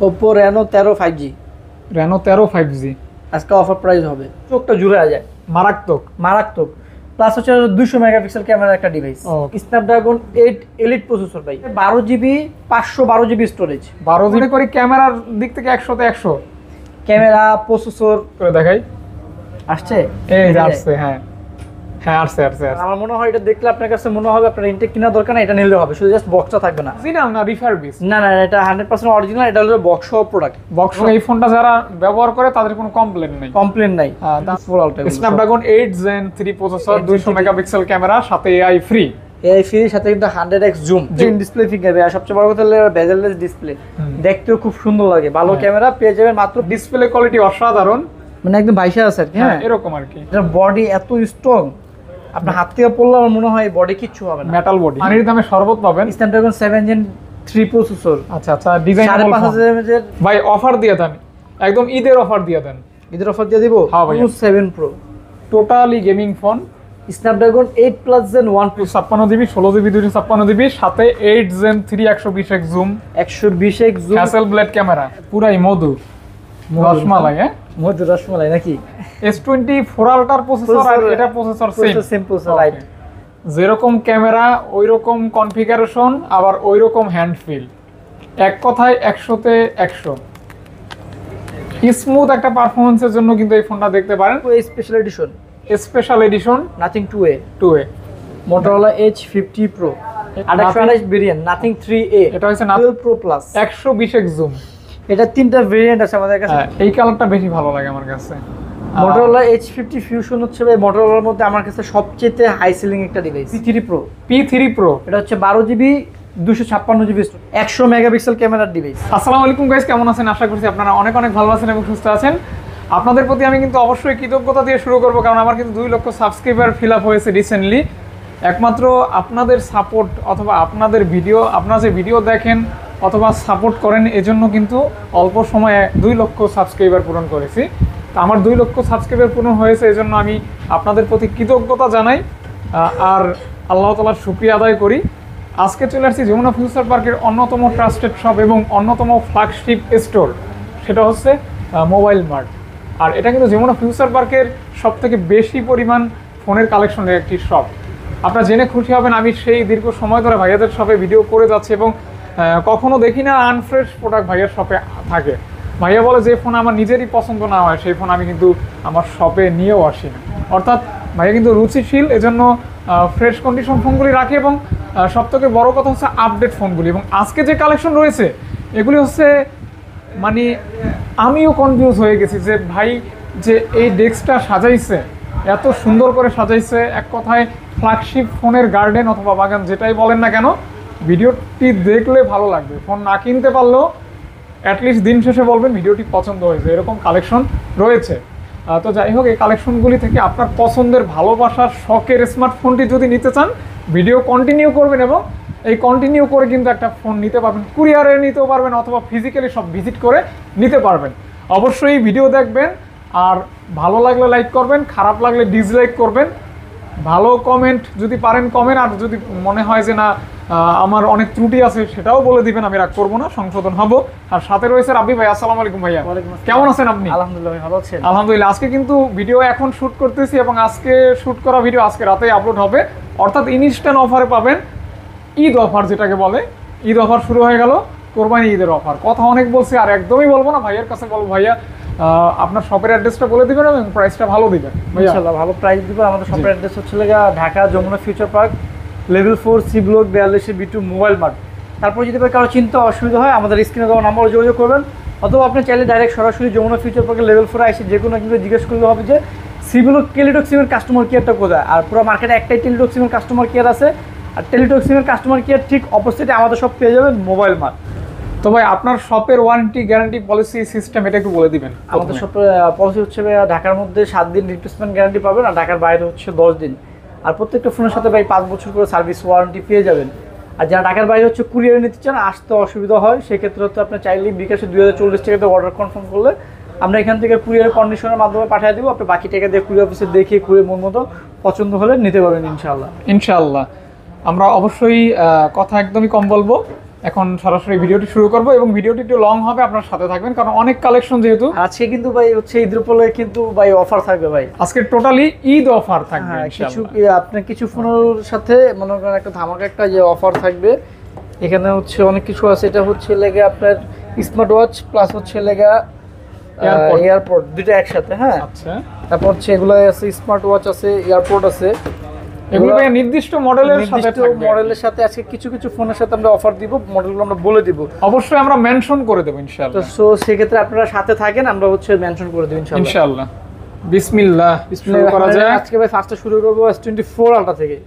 Oppo Reno 13 5G। Reno 13 5G আজকে offer price হবে, চোখটা জুড়ে যায়, মারাত্মক মারাত্মক। প্লাস হচ্ছে 200 মেগাপিক্সেল ক্যামেরার একটা ডিভাইস, স্ন্যাপড্রাগন 8 এলিট প্রসেসর ভাই, 12GB 512GB স্টোরেজ, 12GB করে ক্যামেরার দিক থেকে 100তে 100 ক্যামেরা প্রসেসর করে দেখাই আসছে। এই যে আসছে, হ্যাঁ হ্যাঁ আসছে। আমার মনে হয় এটা দেখলে আপনার কাছে মনে হবে আপনার ইনটেক কেনা দরকার না, এটা নিলে হবে, শুধু জাস্ট বক্সটা থাকবে না। অরিজিনাল না রিফারবিশ? না না, এটা 100% অরিজিনাল, এটা হলো বক্স সহ প্রোডাক্ট। বক্স এই ফোনটা যারা ব্যবহার করে তাদের কোনো কমপ্লেইন নেই, নাই। Full ultra Snapdragon 8 Gen 3 processor, 200 megapixel camera, সাথে এআই ফ্রি। এআই ফ্রি সাথে কিন্তু 100x জুম, ডিসপ্লে ফিঙ্গার, আর সবচেয়ে বড় কথা হলো বেজেললেস ডিসপ্লে, দেখতেও খুব সুন্দর লাগে। ভালো ক্যামেরা পেয়ে যাবেন মাত্র, ডিসপ্লে কোয়ালিটি অসাধারণ, মানে একদম ভাইসা আছে আর কি। হ্যাঁ এরকম আর কি। এটার বডি এত স্ট্রং, আপনার হাত থেকে পড়লে আমার মনে হয় বডি কিচ্ছু হবে না, মেটাল বডি। পানির দামে শরবত পাবেন। Snapdragon 7 Gen 3 processor. আচ্ছা ডিজাইন 5500 mAh এর ভাই অফার দিয়ে দেন, একদম ঈদের অফার দিয়ে দেন। ঈদের অফার দিয়ে দিব। হ্যাঁ ভাই, 7 Pro totally gaming phone, Snapdragon 8 Plus Gen 1 Pro, 56GB 16GB 256GB, সাথে 8 Gen 3 120x zoom, 120x zoom, Hasselblad camera, পুরাই মধু রসমালাই। হ্যাঁ মধু রসমালাই নাকি? S24 আলট্রার প্রসেসর, আর এটা প্রসেসর সেম প্রসেসর, রাইট। যেরকম ক্যামেরা ওইরকম কনফিগারেশন, আবার ওইরকম হ্যান্ড ফিল, এক কথায় 100তে 100। স্মুথ একটা পারফরমেন্সের জন্য কিন্তু এই ফোনটা দেখতে পারেন। Special edition nothing 2A Motorola H50 Pro 828 variant, nothing 3A, এটা হচ্ছে 12 Pro Plus, 120x জুম। এটা তিনটা ভেরিয়েন্ট আছে আমাদের কাছে। এই কালারটা বেশি ভালো লাগে আমার কাছে। Motorola H50 Fusion হচ্ছে ভাই Motorola মধ্যে আমার কাছে সবচেয়ে হাই সিলিং একটা ডিভাইস। P3 Pro এটা হচ্ছে 12GB 256GB 100 মেগাপিক্সেল ক্যামেরার ডিভাইস। আসসালামু আলাইকুম গাইস, কেমন আছেন? আশা করছি আপনারা অনেক ভালো আছেন এবং সুস্থ আছেন। আপনাদের প্রতি আমি কিন্তু অবশ্যই কৃতজ্ঞতা দিয়ে শুরু করব, কারণ আমার কিন্তু 2 লক্ষ সাবস্ক্রাইবার ফিল আপ হয়েছে রিসেন্টলি। একমাত্র আপনাদের সাপোর্ট অথবা আপনাদের ভিডিও, আপনারা যে ভিডিও দেখেন অথবা সাপোর্ট করেন, এজন্য কিন্তু অল্প সময়ে 2 লক্ষ সাবস্ক্রাইবার পূরণ করেছি। তো আমার 2 লক্ষ সাবস্ক্রাইবার পূরণ হয়েছে, এজন্য আমি আপনাদের প্রতি কৃতজ্ঞতা জানাই আর আল্লাহ তাআলার শুকরিয়া আদায় করি। আজকে চলে আসছি যমুনা ফিউচার পার্কের অন্যতম ট্রাস্টেড শপ এবং অন্যতম ফ্ল্যাগশিপ স্টোর, সেটা হচ্ছে মোবাইল মার্ট। আর এটা কিন্তু যমুনা ফিউচার পার্কের সবথেকে বেশি পরিমাণ ফোনের কালেকশনের একটি শপ। আপনারা জেনে খুশি হবেন, আমি সেই দীর্ঘ সময় ধরে ভাইয়াদের শপে ভিডিও করে যাচ্ছি এবং কখনো দেখি না আনফ্রেশ প্রোডাক্ট ভাইয়ার শপে থাকে। ভাইয়া বলে যে ফোন আমার নিজেরই পছন্দ না হয় সেই ফোন আমি কিন্তু আমার শপে নিয়েও আসি না। অর্থাৎ ভাইয়া কিন্তু রুচিশীল, এজন্য ফ্রেশ কন্ডিশন ফোনগুলি রাখে এবং সবথেকে বড় কথা হচ্ছে আপডেট ফোনগুলি। এবং আজকে যে কালেকশন রয়েছে এগুলি হচ্ছে, মানে আমিও কনফিউজ হয়ে গেছি যে ভাই যে এই ডেস্কটা সাজাইছে, এত সুন্দর করে সাজাইছে, এক কথায় ফ্ল্যাগশিপ ফোনের গার্ডেন অথবা বাগান যেটাই বলেন না কেন, ভিডিওটি দেখলে ভালো লাগবে। ফোন না কিনতে পারলেও অ্যাটলিস্ট দিন শেষে বলবেন ভিডিওটি পছন্দ হয়েছে, এরকম কালেকশন রয়েছে। তো যাই হোক, এই কালেকশনগুলি থেকে আপনার পছন্দের ভালোবাসার শখের স্মার্টফোনটি যদি নিতে চান, ভিডিও কন্টিনিউ করবেন এবং এই কন্টিনিউ করে কিন্তু একটা ফোন নিতে পারবেন, কুরিয়ারে নিতেও পারবেন অথবা ফিজিক্যালি সব ভিজিট করে নিতে পারবেন। অবশ্যই ভিডিও দেখবেন আর ভালো লাগলে লাইক করবেন, খারাপ লাগলে ডিসলাইক করবেন। ভালো কমেন্ট যদি পারেন কমেন্ট, আর যদি মনে হয় যে না আমার অনেক ত্রুটি আছে সেটাও বলে দিবেন, আমি রাগ করবো না, সংশোধন হব। আর সাথে রয়েছে রাব্বি ভাই। আসসালামু আলাইকুম ভাইয়া, কেমন আছেন আপনি? আলহামদুলিল্লাহ ভালো আছেন? আলহামদুলিল্লাহ। আজকে কিন্তু ভিডিও এখন শুট করতেছি এবং আজকে শুট করা ভিডিও আজকে রাতেই আপলোড হবে, অর্থাৎ ইনস্ট্যান্ট অফারে পাবেন, ঈদ অফার যেটাকে বলে। ঈদ অফার শুরু হয়ে গেল, কোরবানি ঈদের অফার। কথা অনেক বলছি আর একদমই বলবো না, ভাইয়ের কাছে বলবো ভাইয়া আপনার শপের অ্যাড্রেসটা বলে দিবেন এবং প্রাইসটা ভালো দিবেন। ইনশাআল্লাহ ভালো প্রাইস দিব। আমাদের শপের অ্যাড্রেস হচ্ছে Dhaka Jamuna future park, level 4 C block 42 B2 mobile mart. তারপর যদি কারো চিন্তা অসুবিধা হয় আমাদের স্ক্রিনে দেওয়া নাম্বারে যোগাযোগ করবেন, অথবা আপনি চাইলে ডাইরেক্ট সরাসরি যমুনা ফিউচার পার্কের লেভেল 4 এসে যে কোনো কিন্তু জিজ্ঞেস করলে হবে যে সি ব্লক টেলিটক সিমের কাস্টমার কেয়ারটা কোথায়। আর পুরো মার্কেটে একটাই টেলিটক সিমের কাস্টমার কেয়ার আছে, আর টেলিটক সিমের কাস্টমার কেয়ার ঠিক অপোজিটে আমাদের সব পেয়ে যাবেন মোবাইল মার্ট। তো ভাই আপনার শপের ওয়ারেন্টি গ্যারান্টি পলিসি সিস্টেম এটা একটু বলে দিবেন। আমাদের শপের পলিসি হচ্ছে ঢাকার মধ্যে 7 দিন রিপ্লেসমেন্ট গ্যারান্টি পাবেন, আর ঢাকার বাইরে হচ্ছে 10 দিন। আর প্রত্যেকটা ফোনের সাথে ভাই 5 বছর করে সার্ভিস ওয়ারেন্টি পেয়ে যাবেন। আর যারা ঢাকার বাইরে হচ্ছে কুরিয়ারে নিতে চান, আসতে অসুবিধা হয়, সেক্ষেত্রে হচ্ছে আপনি চাইলে বিকাশে 2040 টাকাতে অর্ডার কনফার্ম করলে আমরা এখান থেকে কুরিয়ার কন্ডিশনের মাধ্যমে পাঠিয়ে দেবো। আপনি বাকি টাকা দিয়ে কুরিয়ার অফিসে দেখে কুরিয়ার মন মতো পছন্দ হলে নিতে পারবেন ইনশাআল্লাহ। ইনশাআল্লাহ আমরা অবশ্যই কথা একদমই কম বলবো। এখন সরাসরি ভিডিওটি শুরু করব এবং ভিডিওটি একটু লং হবে, আপনার সাথে থাকবেন কারণ অনেক কালেকশন যেহেতু। আজকে কিন্তু ভাই হচ্ছে ঈদ উপলক্ষে কিন্তু ভাই অফার থাকবে ভাই। আজকে টোটালি ঈদ অফার থাকবে কিছু ইনশাআল্লাহ। আপনার কিছু ফোনের সাথে মনে করেন একটা ধামাকা একটা যে অফার থাকবে, এখানে হচ্ছে অনেক কিছু আছে। এটা হচ্ছে লেগে আপনার স্মার্ট ওয়াচ প্লাস হচ্ছে লেগা এয়ারপোর্ট দুটো একসাথে। হ্যাঁ, আচ্ছা। তারপর হচ্ছে এগুলো আছে স্মার্ট ওয়াচ আছে, এয়ারপোর্ট আছে, এগুলো ভাই নির্দিষ্ট মডেলের সাথে থাকবে। মডেলের সাথে আজকে কিছু কিছু ফোনের সাথে আমরা অফার দিব, মডেলগুলো আমরা বলে দিব। অবশ্যই আমরা মেনশন করে দেব ইনশাআল্লাহ। তো সো সেক্ষেত্রে আপনারা সাথে থাকেন, আমরা হচ্ছে মেনশন করে দেব ইনশাআল্লাহ। ইনশাআল্লাহ। বিসমিল্লাহ, শুরু করা যাক। আজকে ভাই ফার্স্টে শুরু করব S24 আলট্রা থেকে।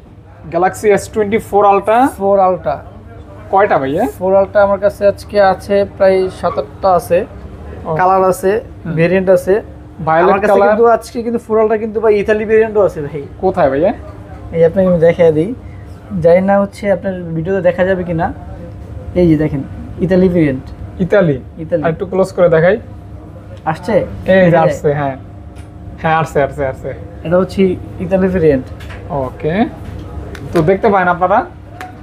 Galaxy S24 ultra. 4 আলট্রা কয়টা ভাইয়া? 4 আলট্রা আমার কাছে আজকে আছে প্রায় 7-8টা আছে, কালার আছে, ভেরিয়েন্ট আছে। ভায়োলেট আমার কাছে কালার। কিন্তু আজকে কিন্তু 4 আলট্রা কিন্তু ভাই ইতালি ভেরিয়েন্টও আছে ভাই। কোথায় ভাইয়া? এই আপনাকে আমি দেখাই দিই, জানি না হচ্ছে আপনার ভিডিওতে দেখা যাবে কিনা। এই যে দেখেন ইতালি ভেরিয়েন্ট। ইতালি। ইতালি। একটু ক্লোজ করে দেখাই। আসছে এই যে আসছে, হ্যাঁ হ্যাঁ আসছে আসছে আসছে। এটা হচ্ছে ইতালি ভেরিয়েন্ট। ওকে, তো দেখতে পারেন আপনারা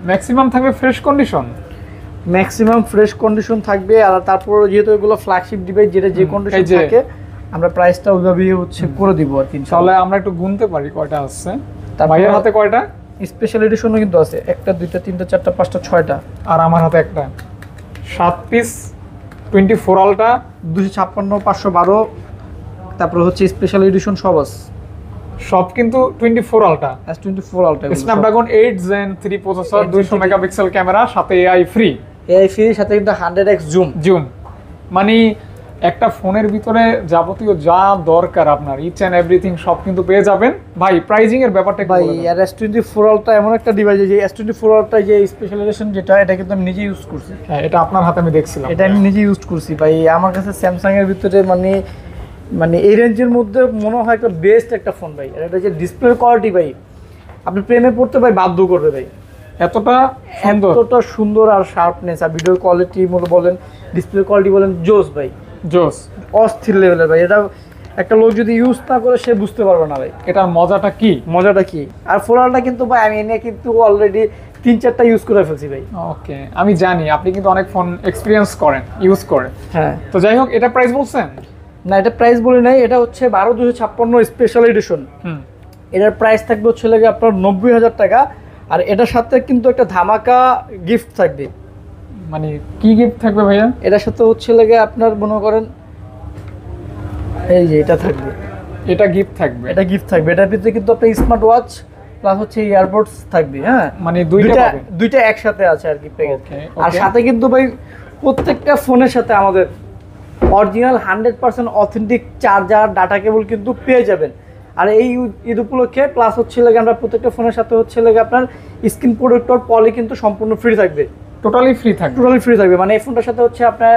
ম্যাক্সিমাম থাকবে fresh condition. Maximum fresh condition থাকবে। আর তারপর যেহেতু এগুলো ফ্ল্যাগশিপ ডিভাইস, যেটা যে কন্ডিশন এই যে। থাকে আমরা প্রাইসটা ওইভাবেই হচ্ছে করে দিব আর কি। তাহলে আমরা একটু গুনতে পারি কয়টা আসছে। তারপর- ভাইয়ের হাতে কয়টা? স্পেশাল এডিশনও কিন্তু আছে, 1টা 2টা 3টা 4টা 5টা 6টা। আর আমার হাতে একটা 7 পিস 24 আলট্রা। 256 512, তারপর হচ্ছে স্পেশাল এডিশন সব আছে। সব কিন্তু 24 ultra. S24 ultra Snapdragon 8 Gen 3 processor, 200 megapixel camera, সাথে এআই ফ্রি। এআই ফ্রি, সাথে কিন্তু 100x জুম। মানে একটা ফোনের ভিতরে যাবতীয় যা দরকার আপনার ইচ এন্ড এভরিথিং সব কিন্তু পেয়ে যাবেন। ভাই প্রাইজিং এর ব্যাপারটা একটু ভাই বলে দেন। আর S24 আলট্রা এমন একটা ডিভাইস, যে S24 আলট্রা যে স্পেশাল এডিশন যেটা, এটা কিন্তু আমি নিজে ইউজ করছি। হ্যাঁ, এটা আপনার হাতে আমি দেখছিলাম। এটা আমি নিজে ইউজ করছি ভাই। আমার কাছে স্যামসাং এর ভিতরে মানে এই রেঞ্জের মধ্যে মনে হয় একটা বেস্ট একটা ফোন ভাই। আর এটা যে ডিসপ্লে কোয়ালিটি ভাই, আপনি প্রেমে পড়তে ভাই বাধ্য করবে ভাই। এতটা সুন্দর। এতটা সুন্দর আর শার্পনেস আর ভিডিও কোয়ালিটি বলেন, ডিসপ্লে কোয়ালিটি বলেন, জোস ভাই, জোস, অস্থির লেভেলের ভাই। এটা একটা লোক যদি ইউজ না করে সে বুঝতে পারবে না ভাই এটার মজাটা কি। মজাটা কি। আর ফোরালটা কিন্তু ভাই আমি এনে কিন্তু অলরেডি 3-4টা ইউজ করে ফেলছি ভাই। ওকে, আমি জানি আপনি কিন্তু অনেক ফোন এক্সপিরিয়েন্স করেন, ইউজ করেন। হ্যাঁ, তো যাই হোক, এটা প্রাইস বলছেন? না এটা প্রাইস বলি নাই, এটা হচ্ছে 12/256 স্পেশাল এডিশন। এটার প্রাইস থাকবে হচ্ছে লাগে আপনার 90,000 টাকা। আর এটার সাথে কিন্তু একটা ধামাকা গিফট থাকবে। মানে কি গিফট থাকবে ভাইয়া? এটার সাথে হচ্ছে লাগে আপনার মনে করেন এই যে এটা থাকবে, এটা গিফট থাকবে। এটা গিফট থাকবে। এটার ভিতরে কিন্তু আপনার স্মার্ট ওয়াচ প্লাস হচ্ছে ইয়ারপডস থাকবে। হ্যাঁ, মানে দুইটা একসাথে আছে আর কি প্যাকেজ। Okay, আর okay. সাথে কিন্তু ভাই প্রত্যেকটা ফোনের সাথে আমাদের অরিজিনাল 100% অথেন্টিক চার্জার, ডাটা কেবল কিন্তু পেয়ে যাবেন। আর এই ঈদ উপলক্ষে প্লাস হচ্ছে লাগে আমরা প্রত্যেকটা ফোনের সাথে হচ্ছে লাগে আপনার স্ক্রিন প্রোটেক্টর পলি কিন্তু সম্পূর্ণ ফ্রি থাকবে। টোটালি ফ্রি থাকবে। টোটালি ফ্রি থাকবে, মানে এই ফোনটার সাথে হচ্ছে আপনার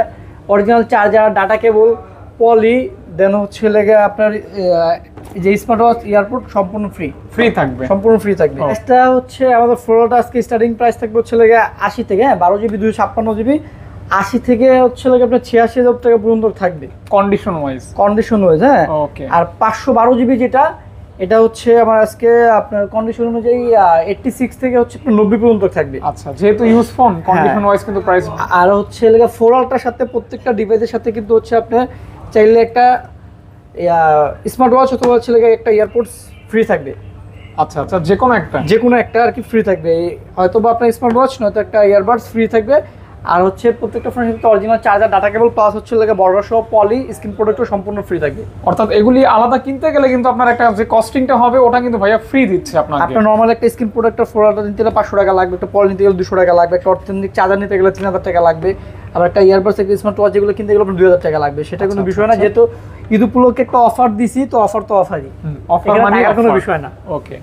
অরিজিনাল চার্জার, ডাটা কেবল, পলি, দেন হচ্ছে লেগে আপনার যে স্মার্ট ওয়াচ, এয়ারপোর্ট সম্পূর্ণ ফ্রি থাকবে। সম্পূর্ণ ফ্রি থাকবে। ও। এটা হচ্ছে আমাদের ফ্লোরটা আজকে স্টার্টিং প্রাইস থাকবে হচ্ছে লেগে 80 থেকে, হ্যাঁ 12 GB 256 GB, 80 থেকে হচ্ছে লাগে আপনার 86,000 টাকা পর্যন্ত থাকবে কন্ডিশন ওয়াইজ। Condition wise. হ্যাঁ, ওকে। আর 512 GB যেটা, এটা হচ্ছে আমার আজকে আপনার কন্ডিশন অনুযায়ী 86 থেকে হচ্ছে 90 পর্যন্ত থাকবে। আচ্ছা, যেহেতু ইউজ ফোন কন্ডিশন ওয়াইজ কিন্তু প্রাইস। আর হচ্ছে লেগে 4 আলট্রার সাথে প্রত্যেকটা ডিভাইসের সাথে কিন্তু হচ্ছে আপনার চাইলে একটা স্মার্ট ওয়াচ অথবা হচ্ছে লেগে একটা এয়ারপোর্টস ফ্রি থাকবে। আচ্ছা আচ্ছা, যে কোনো একটা আর কি ফ্রি থাকবে। হয়তো বা আপনার স্মার্ট ওয়াচ নয়তো একটা ইয়ারবাডস ফ্রি থাকবে। আর হচ্ছে প্রত্যেকটা ফোনের সাথে অরিজিনাল চার্জার, ডাটা কেবল প্লাস হচ্ছে লাগে বড় সহ পলি, স্ক্রিন প্রোটেক্টর সম্পূর্ণ ফ্রি থাকবে। অর্থাৎ এগুলি আলাদা কিনতে গেলে কিন্তু আপনার একটা যে কস্টিংটা হবে ওটা কিন্তু ভাইয়া ফ্রি দিচ্ছে আপনাকে। আপনার নর্মাল একটা স্ক্রিন প্রোটেক্টর 4 আলট্রা নিতে গেলে 500 টাকা লাগবে, একটা পলি নিতে গেলে 200 টাকা লাগবে, একটা অথেন্টিক চার্জার নিতে গেলে 3000 টাকা লাগবে, আবার একটা ইয়ারবাডস, একটা স্মার্ট ওয়াচ যেগুলো কিনতে গেলে আপনার 2000 টাকা লাগবে। সেটা কোনো বিষয় না, যেহেতু ঈদ উপলক্ষে একটা অফার দিছি, তো অফার তো অফারই, অফার মানে কোনো বিষয় না। ওকে,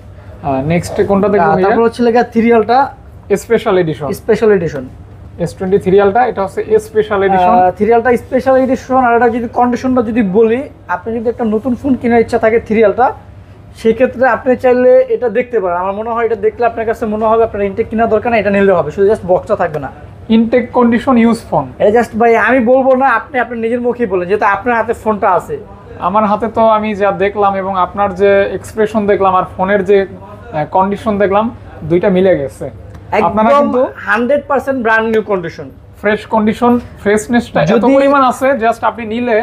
নেক্সট কোনটা দেখবো ভাইয়া? তারপর হচ্ছে লাগে 3 ultra special edition. Special edition S23 ultra, এটা হচ্ছে special edition. 3 ultra special edition. আর এটা যদি কন্ডিশনটা যদি বলি, আপনি যদি একটা নতুন ফোন কেনার ইচ্ছা থাকে 3 আলট্রা, সেক্ষেত্রে আপনি চাইলে এটা দেখতে পারেন। আমার মনে হয় এটা দেখলে আপনার কাছে মনে হবে আপনার ইনটেক কেনার দরকার না, এটা নিলে হবে, শুধু জাস্ট বক্সটা থাকবে না। Intact condition used phone. এটা জাস্ট ভাই আমি বলবো না, আপনি আপনার নিজের মুখেই বলেন, যেহেতু আপনার হাতে ফোনটা আছে। আমার হাতে তো আমি যা দেখলাম এবং আপনার যে এক্সপ্রেশন দেখলাম আর ফোনের যে কন্ডিশন দেখলাম, দুইটা মিলে গেছে। আপনারা একদম কিন্তু 100% brand new condition, fresh condition, ফ্রেশনেসটা এত যদি- পরিমাণ আছে, জাস্ট আপনি নিলে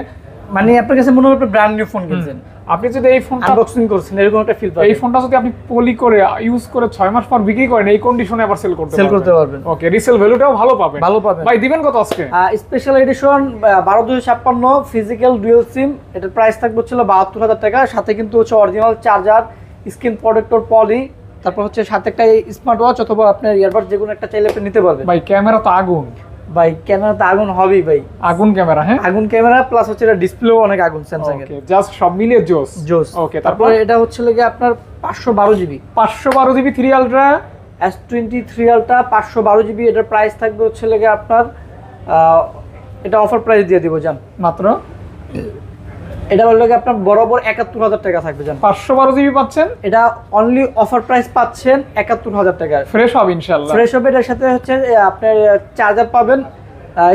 মানে আপনার কাছে মনে হবে আপনি ব্র্যান্ড নিউ ফোন কিনছেন, আপনি যদি এই ফোনটা আনবক্সিং করছেন, এরকম একটা ফিল পাবেন। এই ফোনটা যদি আপনি পলি করে ইউজ করে 6 মাস পর বিক্রি করেন, এই কন্ডিশনে আবার সেল করতে পারবেন। ওকে, রিসেল ভ্যালুটাও ভালো পাবেন। ভালো পাবেন। ভাই দিবেন কত আজকে? Special edition 12256 physical dual SIM, এটার প্রাইস থাকবে হচ্ছে 72,000 টাকা। সাথে কিন্তু হচ্ছে অরিজিনাল চার্জার, স্ক্রিন প্রোটেক্টর পলি, তারপর হচ্ছে সাথে একটা স্মার্ট ওয়াচ অথবা আপনার ইয়ারবাড যে কোনো একটা চাইলে আপনি নিতে পারবেন। ভাই ক্যামেরা তো আগুন, ভাই ক্যামেরা তো আগুন হবেই ভাই, আগুন ক্যামেরা। হ্যাঁ, আগুন ক্যামেরা প্লাস হচ্ছে এটা ডিসপ্লেও অনেক আগুন স্যামসাং এর। ওকে, জাস্ট সব মিলিয়ে জোস। জোস। ওকে, তারপর তারপরে এটা হচ্ছে লাগে আপনার 512 GB 512 GB 3 ultra S23 ultra 512 GB, এটার প্রাইস থাকবে হচ্ছে লাগে আপনার এটা অফার প্রাইস দিয়ে দিব জান, মাত্র এটা বললে আপনার বরাবর 71,000 টাকা থাকবে জান। 512 জিবি পাচ্ছেন, এটা অনলি অফার প্রাইস পাচ্ছেন 71,000 টাকা। ফ্রেশ হবে ইনশাআল্লাহ। ফ্রেশ হবে, এটার সাথে হচ্ছে আপনার চার্জার পাবেন,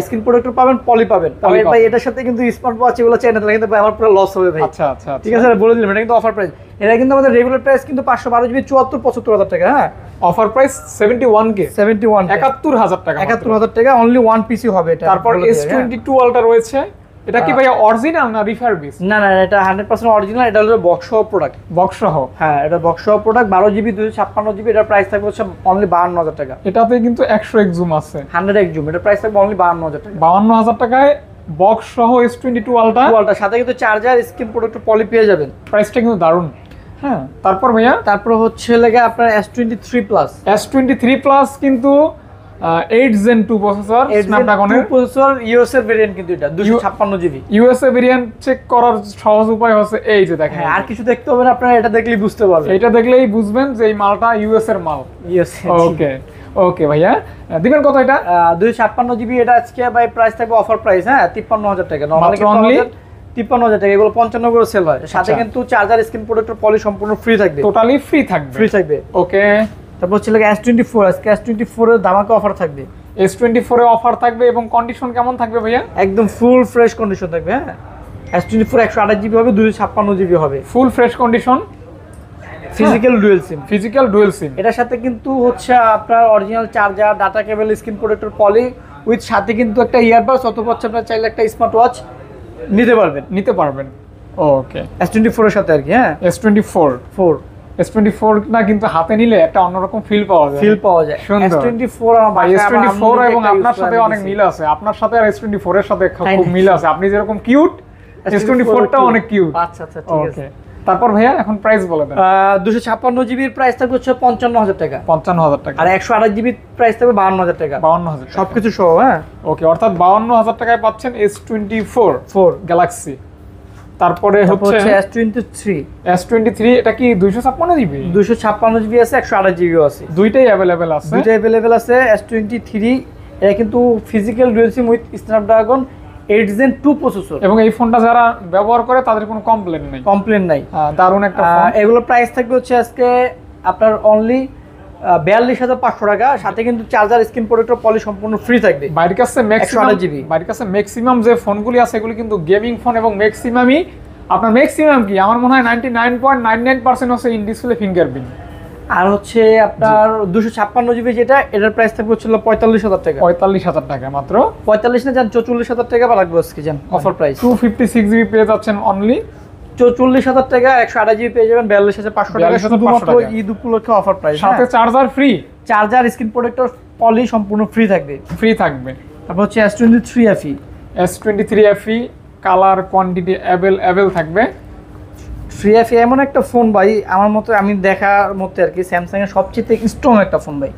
স্ক্রিন প্রোটেক্টর পাবেন, পলি পাবেন। তবে ভাই এটার সাথে কিন্তু স্মার্ট ওয়াচ এগুলো চাই না, তাহলে কিন্তু ভাই আমার পুরো লস হবে ভাই। আচ্ছা আচ্ছা, ঠিক আছে, বলে দিলাম এটা কিন্তু অফার প্রাইস। এটা কিন্তু আমাদের রেগুলার প্রাইস কিন্তু 512 জিবি 74-75,000 টাকা। হ্যাঁ, অফার প্রাইস 71K, 71 71,000 টাকা, 71,000 টাকা অনলি ওয়ান পিসি হবে এটা। তারপর S22 আলট্রা রয়েছে, এটা কি ভাই অরিজিনাল না রিফারবিশ? না না, এটা 100% অরিজিনাল, এটা হলো বক্স সহ প্রোডাক্ট। বক্স সহ, হ্যাঁ, এটা বক্স সহ প্রোডাক্ট 12 জিবি 256 জিবি, এটার প্রাইস থাকবে হচ্ছে অনলি 52,000 টাকা। এটাতে কিন্তু 100x জুম আছে, 100x জুম, এটার প্রাইস থাকবে অনলি 52,000 টাকা। 52,000 টাকায় বক্স সহ S22 আলট্রা। ওয়ালটার সাথে কিন্তু চার্জার, স্ক্রিন প্রোটেক্টর পলি পেয়ে যাবেন। প্রাইসটা কিন্তু দারুণ। হ্যাঁ, তারপর ভাইয়া তারপর হচ্ছে লাগে আপনার S23 প্লাস, S23 প্লাস কিন্তু 8 Gen 2 প্রসেসর, স্ন্যাপড্রাগনের প্রসেসর, ইউএস এর ভেরিয়েন্ট কিন্তু এটা 256 জিবি। ইউএসএ ভেরিয়েন্ট চেক করার সহজ উপায় হচ্ছে এই যে দেখেন, হ্যাঁ, আর কিছু দেখতে হবে না, আপনারা এটা দেখলেই বুঝতে পারবেন। এটা দেখলেই বুঝবেন যে এই মালটা ইউএস এর মাল। ইউএস, ওকে ওকে ভাইয়া, দিবেন কত এটা? 256 জিবি, এটা আজকে ভাই প্রাইস থাকবে অফার প্রাইস, হ্যাঁ 53,000 টাকা। নরমালি মাত্র only 53,000 টাকা, এগুলো 55 করে সেল হয়। সাথে আচ্ছা। কিন্তু চার্জার, স্ক্রিন প্রোটেক্টর পলি সম্পূর্ণ ফ্রি থাকবে, টোটালি ফ্রি থাকবে। ফ্রি থাকবে। ওকে, তারপর হচ্ছে লাগে S24, আজকে S24 এর ধামাকা অফার থাকবে, S24 এ অফার থাকবে এবং কন্ডিশন কেমন থাকবে ভাইয়া? একদম ফুল ফ্রেশ কন্ডিশন থাকবে। হ্যাঁ, S24 128 জিবি হবে, 256 জিবি হবে, full fresh condition, physical dual SIM. Physical dual SIM. এটার সাথে কিন্তু হচ্ছে আপনার original charger, data cable, screen protector poly with সাথে কিন্তু একটা ইয়ারবাডস অথবা হচ্ছে আপনার চাইলে একটা স্মার্ট ওয়াচ নিতে পারবেন। ওকে, S24 এর সাথে আর কি। হ্যাঁ, S24 না কিন্তু হাতে নিলে একটা অন্যরকম ফিল পাওয়া যায়। সুন্দর। S24 ভাই S24 এবং আপনার সাথে অনেক মিল আছে, আপনার সাথে আর S24 এর সাথে খুব মিল আছে। আপনি যেরকম কিউট, S24 টাও অনেক কিউট। আচ্ছা আচ্ছা, ঠিক আছে। ওকে, তারপর ভাইয়া এখন প্রাইস বলে দেন। 256 জিবির প্রাইস থাকবে হচ্ছে 55,000 টাকা, 55,000 টাকা, আর 128 জিবির প্রাইস থাকবে 52,000 টাকা, 52,000 সবকিছু সহ। হ্যাঁ, ওকে, অর্থাৎ 52,000 টাকায় পাচ্ছেন S24 গ্যালাক্সি। তারপরে হচ্ছে S23, এটা কি 256 জিবি? 256 জিবি আছে, 128 জিবিও আছে, দুইটাই অ্যাভেলেবেল আছে। দুইটা অ্যাভেলেবেল আছে। S23 এটা কিন্তু physical dual SIM with Snapdragon 8 Gen 2 processor, এবং এই ফোনটা যারা ব্যবহার করে তাদের কোনো কমপ্লেন নেই। দারুণ একটা ফোন। এগুলোর প্রাইস থাকবে হচ্ছে আজকে আপনার অনলি 42,500 টাকা, সাথে কিন্তু চার্জার, স্ক্রিন প্রোটেক্টর পলি সম্পূর্ণ ফ্রি থাকবে। বাইরের কাছে ম্যাক্সিমাম যে ফোনগুলি আছে এগুলি কিন্তু গেমিং ফোন, এবং ম্যাক্সিমাম কি আমার মনে হয় 99.99% হচ্ছে ইন ডিসপ্লে ফিঙ্গারপ্রিন্ট। আর হচ্ছে আপনার 256 জিবি যেটা, এটার প্রাইস থাকবে হচ্ছে 45,000 টাকা। 45,000 টাকা মাত্র। 45 না জান, 44,000 টাকা লাগবে আজকে জান, অফার প্রাইস। 256 জিবি পেয়ে যাচ্ছেন অনলি 44,000 টাকা, 128 জিবি পেয়ে যাবেন 42,500 টাকা, শুধুমাত্র ঈদ উপলক্ষে অফার প্রাইস। সাথে চার্জার, স্ক্রিন প্রোটেক্টর পলি সম্পূর্ণ ফ্রি থাকবে। তারপর হচ্ছে S23 FE colour quantity avail থাকবে। 3FE এমন একটা ফোন ভাই, আমার মতে আমি দেখার মতে আর কি স্যামসাং এর সবচেয়ে স্ট্রং একটা ফোন ভাই।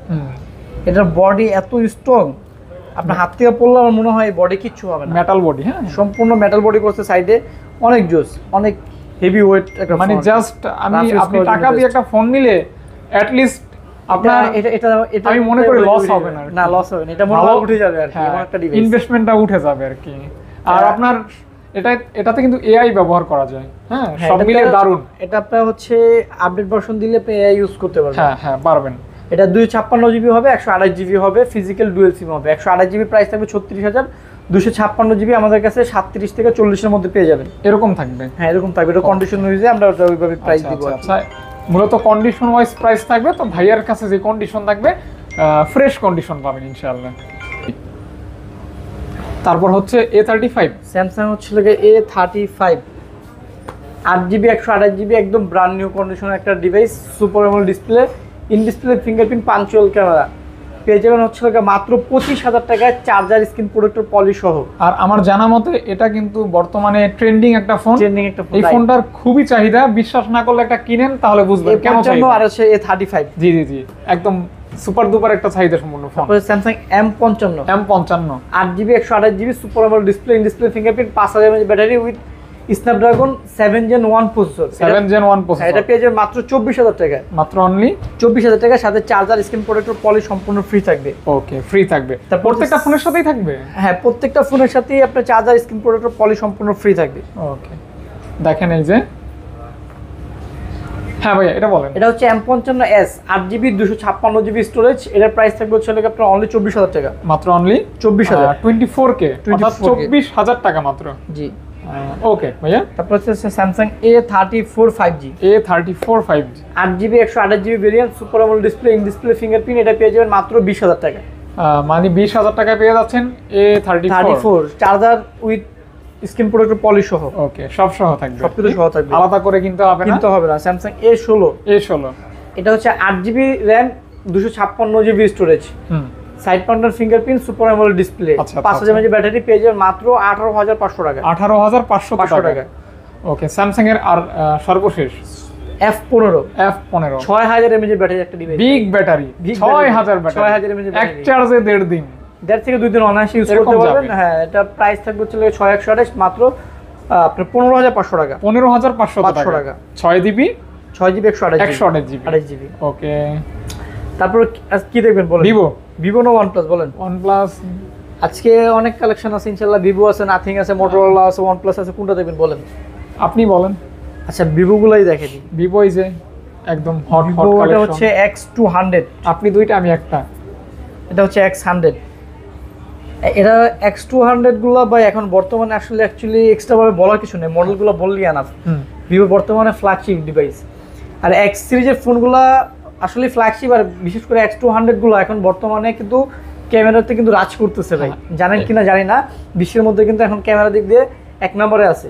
এটার বডি এত স্ট্রং, আপনার হাত থেকে পড়লে আমার মনে হয় বডি কিচ্ছু হবে না, মেটাল বডি। হ্যাঁ, সম্পূর্ণ মেটাল বডি করছে সাইডে, অনেক জোস, অনেক হেভি ওয়েট একটা, মানে জাস্ট আপনি টাকা দিয়ে একটা ফোন নিলে অ্যাট লিস্ট আপনার এটা আমি মনে করি লস হবে না, লস হবে না, এটা মনে হয় উঠে যাবে আর কি, এমন একটা ডিভাইস, ইনভেস্টমেন্টটা উঠে যাবে আর কি। আর আপনার এটাতে কিন্তু এআই ব্যবহার করা যায়। হ্যাঁ, সব মিলে দারুণ। এটা আপনার হচ্ছে আপডেট ভার্সন দিলে আপনি এআই ইউজ করতে পারবেন। হ্যাঁ পারবেন। এটা 256 জিবি হবে, 128 জিবি হবে, ফিজিক্যাল ডুয়াল সিম হবে। 128 জিবি প্রাইস থাকবে 36,000, 256 জিবি আমাদের কাছে 37 থেকে 40 এর মধ্যে পেয়ে যাবেন। এরকম থাকবে? হ্যাঁ, এরকম থাকবে। এটা কন্ডিশন অনুযায়ী আমরা ওইভাবে প্রাইস দিব। আচ্ছা, মূলত কন্ডিশন ওয়াইজ প্রাইস থাকবে। তো ভাইয়ার কাছে যে কন্ডিশন থাকবে ফ্রেশ কন্ডিশন পাবেন ইনশাআল্লাহ। তারপর হচ্ছে A35, স্যামসাং হচ্ছে A35 8GB 128GB একদম ব্র্যান্ড নিউ কন্ডিশনের একটা device, super AMOLED display, in display fingerprint punctual camera, পেয়ে যাবেন হচ্ছে মাত্র 25,000 টাকায় চার্জার স্ক্রিন প্রোটেক্টর পলি সহ। আর আমার জানা মতে এটা কিন্তু বর্তমানে ট্রেন্ডিং একটা ফোন। ট্রেন্ডিং একটা ফোন, এই ফোনটার খুবই চাহিদা, বিশ্বাস না করলে একটা কিনেন তাহলে বুঝবেন কেন চাহিদা। আর হচ্ছে A35, জি জি জি, একদম সুপার দুপার একটা চাহিদা সম্পূর্ণ ফোন। তারপরে Samsung M55 8GB 128GB super AMOLED display, in display fingerprint, 5000 mAh battery with Snapdragon 7 Gen 1 processor. 7 Gen 1 processor, এটা পেয়ে যাবেন মাত্র 24,000 টাকায়। মাত্র অনলি 24,000 টাকার সাথে চার্জার স্ক্রিন প্রোটেক্টর পলি সম্পূর্ণ ফ্রি থাকবে। ওকে, ফ্রি থাকবে তারপর প্রত্যেকটা ফোনের সাথেই থাকবে। হ্যাঁ, প্রত্যেকটা ফোনের সাথেই আপনার চার্জার স্ক্রিন প্রোটেক্টর পলি সম্পূর্ণ ফ্রি থাকবে। ওকে, দেখেন এই যে, হ্যাঁ ভাইয়া এটা বলেন। এটা হচ্ছে M55s 8GB 256GB স্টোরেজ, এটার প্রাইস থাকবে হচ্ছে আপনার অনলি 24,000 টাকা। মাত্র অনলি 24,000 24K, অর্থাৎ 24,000 টাকা মাত্র। জি, ওকে ভাইয়া। তারপর হচ্ছে Samsung A34 5G A34 5G 8GB 128GB variant, super AMOLED display, in display fingerprint, এটা পেয়ে যাবেন মাত্র 20,000 টাকা। মানে 20,000 টাকায় পেয়ে যাচ্ছেন A34 charger with screen protector poly সহ। ওকে, সব সহ থাকবে, সবকিছু সহ থাকবে, আলাদা করে কিনতে হবে না। কিনতে হবে না। স্যামসাং A16 এটা হচ্ছে 8GB RAM 256GB storage, side mounted fingerprint, super AMOLED display, 5000 mAh battery, পেয়ে যাবেন মাত্র 18,500 টাকা। 18,500 টাকা। ওকে, স্যামসাং এর আর সর্বশেষ F15 6000 mAh ব্যাটারি একটা device, big battery, 6000 battery, 6000 mAh এক ব্যাটারি, চার্জে 1.5 দিন, 1.5 থেকে 2 দিন অনায়াসে ইউজ করতে পারবেন। হ্যাঁ, এটা প্রাইস থাকবে হচ্ছে 6128 মাত্র আপনার 15,500 টাকা। 15,500 টাকা। 6GB 6GB 128GB। ওকে, তারপর কি দেখবেন বলেন? ভিভো না OnePlus বলেন? OnePlus আজকে অনেক কালেকশন আছে ইনশাআল্লাহ। ভিভো আছে, নাথিং আছে, মোটরোলা আছে, OnePlus আছে, কোনটা দেখবেন বলেন? আপনি বলেন। আচ্ছা, ভিভো গুলাই দেখে দিই। ভিভো এই যে একদম হট কালেকশন, এটা হচ্ছে X200, আপনি দুইটা আমি একটা, এটা হচ্ছে X100। এটা X200 গুলো ভাই এখন বর্তমানে আসলে অ্যাকচুয়ালি এক্সট্রা ভাবে বলার কিছু নেই, মডেলগুলো বললেই আনাফ। ভিভো বর্তমানে ফ্ল্যাগশিপ ডিভাইস, আর X সিরিজের ফোনগুলো আসলে ফ্ল্যাগশিপ, আর বিশেষ করে X200 গুলো এখন বর্তমানে কিন্তু ক্যামেরাতে কিন্তু রাজ করতেছে ভাই। জানেন কিনা জানি না, বিশ্বের মধ্যে কিন্তু এখন ক্যামেরা দিক দিয়ে 1 নম্বরে আছে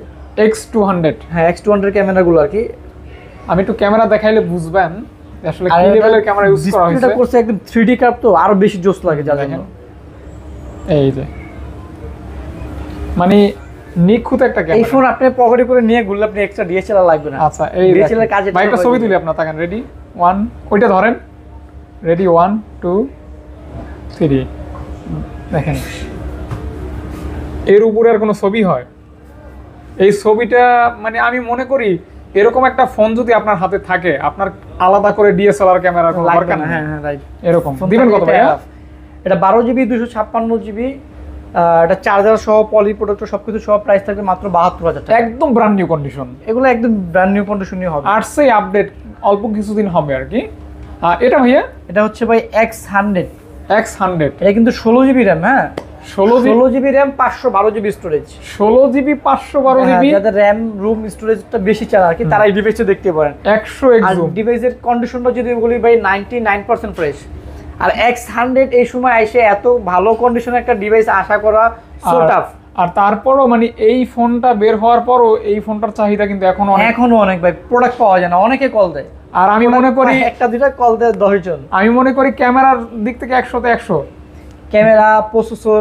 X200। হ্যাঁ, X200 ক্যামেরাগুলো আর কি। আমি একটু ক্যামেরা দেখাইলে বুঝবেন আসলে কি লেভেলের ক্যামেরা ইউজ করা হয়েছে। ডিসপ্লেটা করছে একদম 3D কার্ভ, তো আরো বেশি জোস লাগে যা দেখেন। এই যে মানে নিখুঁত একটা ক্যামেরা। এই ফোন আপনি পকেটে করে নিয়ে ঘুরলে আপনি এক্সট্রা ডিএসএলআর লাগবে না। আচ্ছা, এই ডিএসএলআর কাজে ভাই একটা ছবি তুলি আপনার, তাকান। রেডি 1, ওইটা ধরেন। রেডি 1 2 3, দেখেন এর উপরে আর কোনো ছবি হয়? এই ছবিটা মানে আমি মনে করি এরকম একটা ফোন যদি আপনার হাতে থাকে, আপনার আলাদা করে ডিএসএলআর ক্যামেরা কোনো দরকার নেই। হ্যাঁ হ্যাঁ, রাইট। এরকম দিবেন কত ভাইয়া? এটা 12GB 256GB, এটা চার্জার সহ পলি প্রোটেক্টর সবকিছু সহ প্রাইস থাকবে মাত্র 72,000 টাকা। একদম ব্র্যান্ড নিউ কন্ডিশন, এগুলো একদম ব্র্যান্ড নিউ কন্ডিশনই হবে। আর্টসেই আপডেট অল্প কিছুদিন হবে আর কি। এটা ভাইয়া? এটা হচ্ছে ভাই X100। এটা কিন্তু 16GB RAM। হ্যাঁ, 16GB RAM 512GB storage. 16GB 512GB, যাদের RAM রুম স্টোরেজটা বেশি চান আর কি, তারা এই ডিভাইসটা দেখতে পারেন। 100x zoom. ডিভাইসের কন্ডিশনটা যদি বলি ভাই 99% ফ্রেশ। আর X100 এই সময় এসে এত ভালো কন্ডিশনের একটা ডিভাইস আশা করা সো টাফ। আর তারপরও মানে এই ফোনটা বের হওয়ার পরও এই ফোনটার চাহিদা কিন্তু এখনো অনেক ভাই, প্রোডাক্ট পাওয়া যায় না, অনেকে কল দেয়। আর আমি মনে করি একটা দুইটা কল দেয় 10 জন। আমি মনে করি ক্যামেরার দিক থেকে 100তে 100, camera, processor,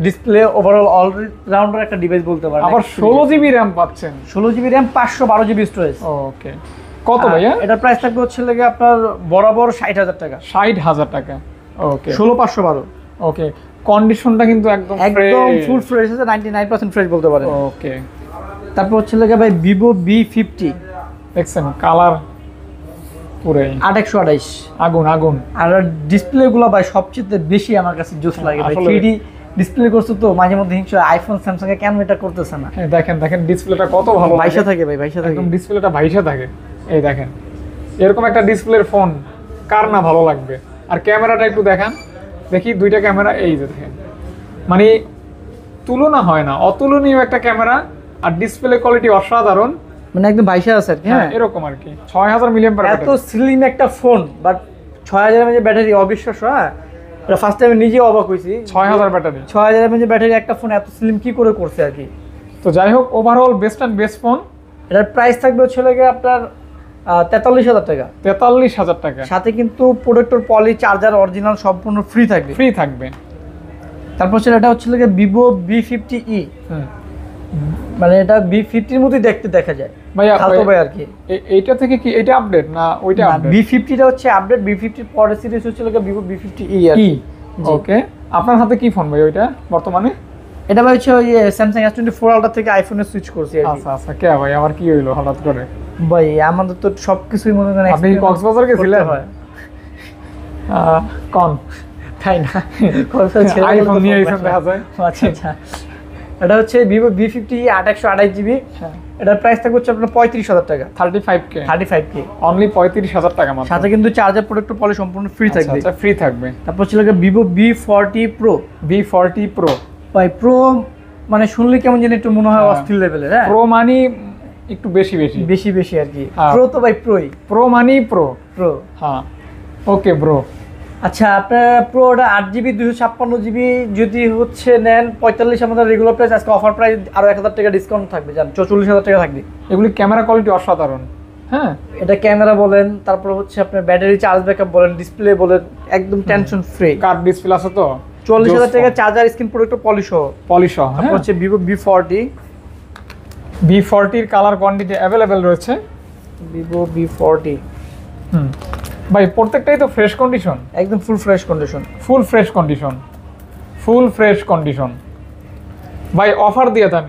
display, overall allrounder একটা ডিভাইস বলতে পারেন। আবার 16GB RAM পাচ্ছেন, 16GB RAM 512GB স্টোরেজ। ওকে, কত ভাইয়া? এটার প্রাইস থাকবে হচ্ছে লাগে আপনার বরাবর 60,000 টাকা। 60,000 টাকা। ওকে, 16512। ওকে, কন্ডিশনটা কিন্তু একদম ফুল ফ্রেশ আছে, 99% ফ্রেশ বলতে পারেন। ওকে, তারপর হচ্ছে লাগে ভাই Vivo V50, দেখছেন কালার পুরো 8128 আগুন। আর ডিসপ্লে গুলো ভাই সবচেয়ে বেশি আমার কাছে জোস লাগে ভাই। 3D ডিসপ্লে করছে তো মাঝে মধ্যে হিংসা, আইফোন স্যামসাং এ কেন এটা করতেছে না? দেখেন ডিসপ্লেটা কত ভালো, ভাইসা থাকে ভাই, ভাইসা থাকে একদম ডিসপ্লেটা ভাইসা থাকে। এই দেখেন এরকম একটা ডিসপ্লের ফোন কার না ভালো লাগবে। আর ক্যামেরাটা একটু দেখান, দেখি দুইটা ক্যামেরা, এই যে দেখেন মানে তুলনা হয় না, অতুলনীয় একটা ক্যামেরা। আর ডিসপ্লে কোয়ালিটি অসাধারণ, মানে একদম ভাইসা আছে আর কি। হ্যাঁ, এরকম আর কি। 6000 mAh এত স্লিম একটা ফোন, বাট 6000 mAh ব্যাটারি অবিশ্বাস্য। হ্যাঁ, এটা ফার্স্ট টাইম নিজে অবাক হয়েছি। 6000 ব্যাটারি, 6000 mAh ব্যাটারি একটা ফোন এত স্লিম কি করে করছে আর কি। তো যাই হোক overall best and best phone. এটার প্রাইস থাকবে হচ্ছে লাগে আপনার 43,000 টাকা। 43,000 টাকা, সাথে কিন্তু প্রোডাক্টর পলি চার্জার অরিজিনাল সম্পূর্ণ ফ্রি থাকবে। ফ্রি থাকবে। তারপর এটা হচ্ছে লাগে ভিভো V50e, মানে এটা V50 এর মতোই দেখতে দেখা যায় ভাইয়া। খালতো ভাই আর কি। এইটা থেকে কি এটা আপডেট না ওইটা আপডেট? V50 টা হচ্ছে আপডেট, V50 এর পরের সিরিজ হচ্ছে লাগে ভিভো V50e আর কি। ওকে, আপনার হাতে কি ফোন ভাই ওইটা বর্তমানে? এটা ভাই হচ্ছে ওই স্যামসাং S24 আলট্রা থেকে আইফোনে সুইচ করছি আর কি। আচ্ছা আচ্ছা, কে ভাই আবার কি হইলো হঠাৎ করে? ভাই আমাদের তো সবকিছুই মনে করেন আপনি কক্সবাজার গেছিলেন? হয় কোন তাই না, কক্সবাজার ছেড়ে আইফোন নিয়ে আইছেন দেখা যায়। আচ্ছা আচ্ছা, এটা হচ্ছে ভিভো V50e 828GB। এটার প্রাইস থাকবে হচ্ছে আপনার 35,000 টাকা। 35K, 35K অনলি 35,000 টাকা মাত্র। সাথে কিন্তু চার্জার প্রোডাক্ট পলি সম্পূর্ণ ফ্রি থাকবে। আচ্ছা, ফ্রি থাকবে। তারপর ছিল Vivo V40 Pro। V40 Pro, ভাই প্রো মানে শুনলে কেমন জানি একটু মনে হয় অস্থির লেভেলের। হ্যাঁ, প্রো মানি একটু বেশি বেশি বেশি বেশি আর কি। হ্যাঁ। প্রো তো ভাই প্রোই, প্রো মানি প্রো। প্রো। হ্যাঁ, ওকে ব্রো। আচ্ছা, আপনার প্রোটা 8GB 256GB যদি হচ্ছে নেন 45, আমাদের রেগুলার প্রাইস, আজকে অফার প্রাইস আরো 1000 টাকা ডিসকাউন্ট থাকবে, জান 44,000 টাকা থাকবে। এগুলি ক্যামেরা কোয়ালিটি অসাধারণ। হ্যাঁ, এটা ক্যামেরা বলেন, তারপর হচ্ছে আপনার ব্যাটারি চার্জ ব্যাকআপ বলেন, ডিসপ্লে বলেন, একদম টেনশন ফ্রি। কার্ড ডিসপ্লে আছে তো? 40,000 টাকা charger, screen product polish polish. তারপর হচ্ছে ভিভো V40 এর কালার কোয়ান্টিটি अवेलेबल রয়েছে। ভিভো V40 ভাই প্রত্যেকটাই তো ফ্রেশ কন্ডিশন, একদম full fresh condition. Full fresh condition, full fresh condition. ভাই অফার দিয়ে দেন,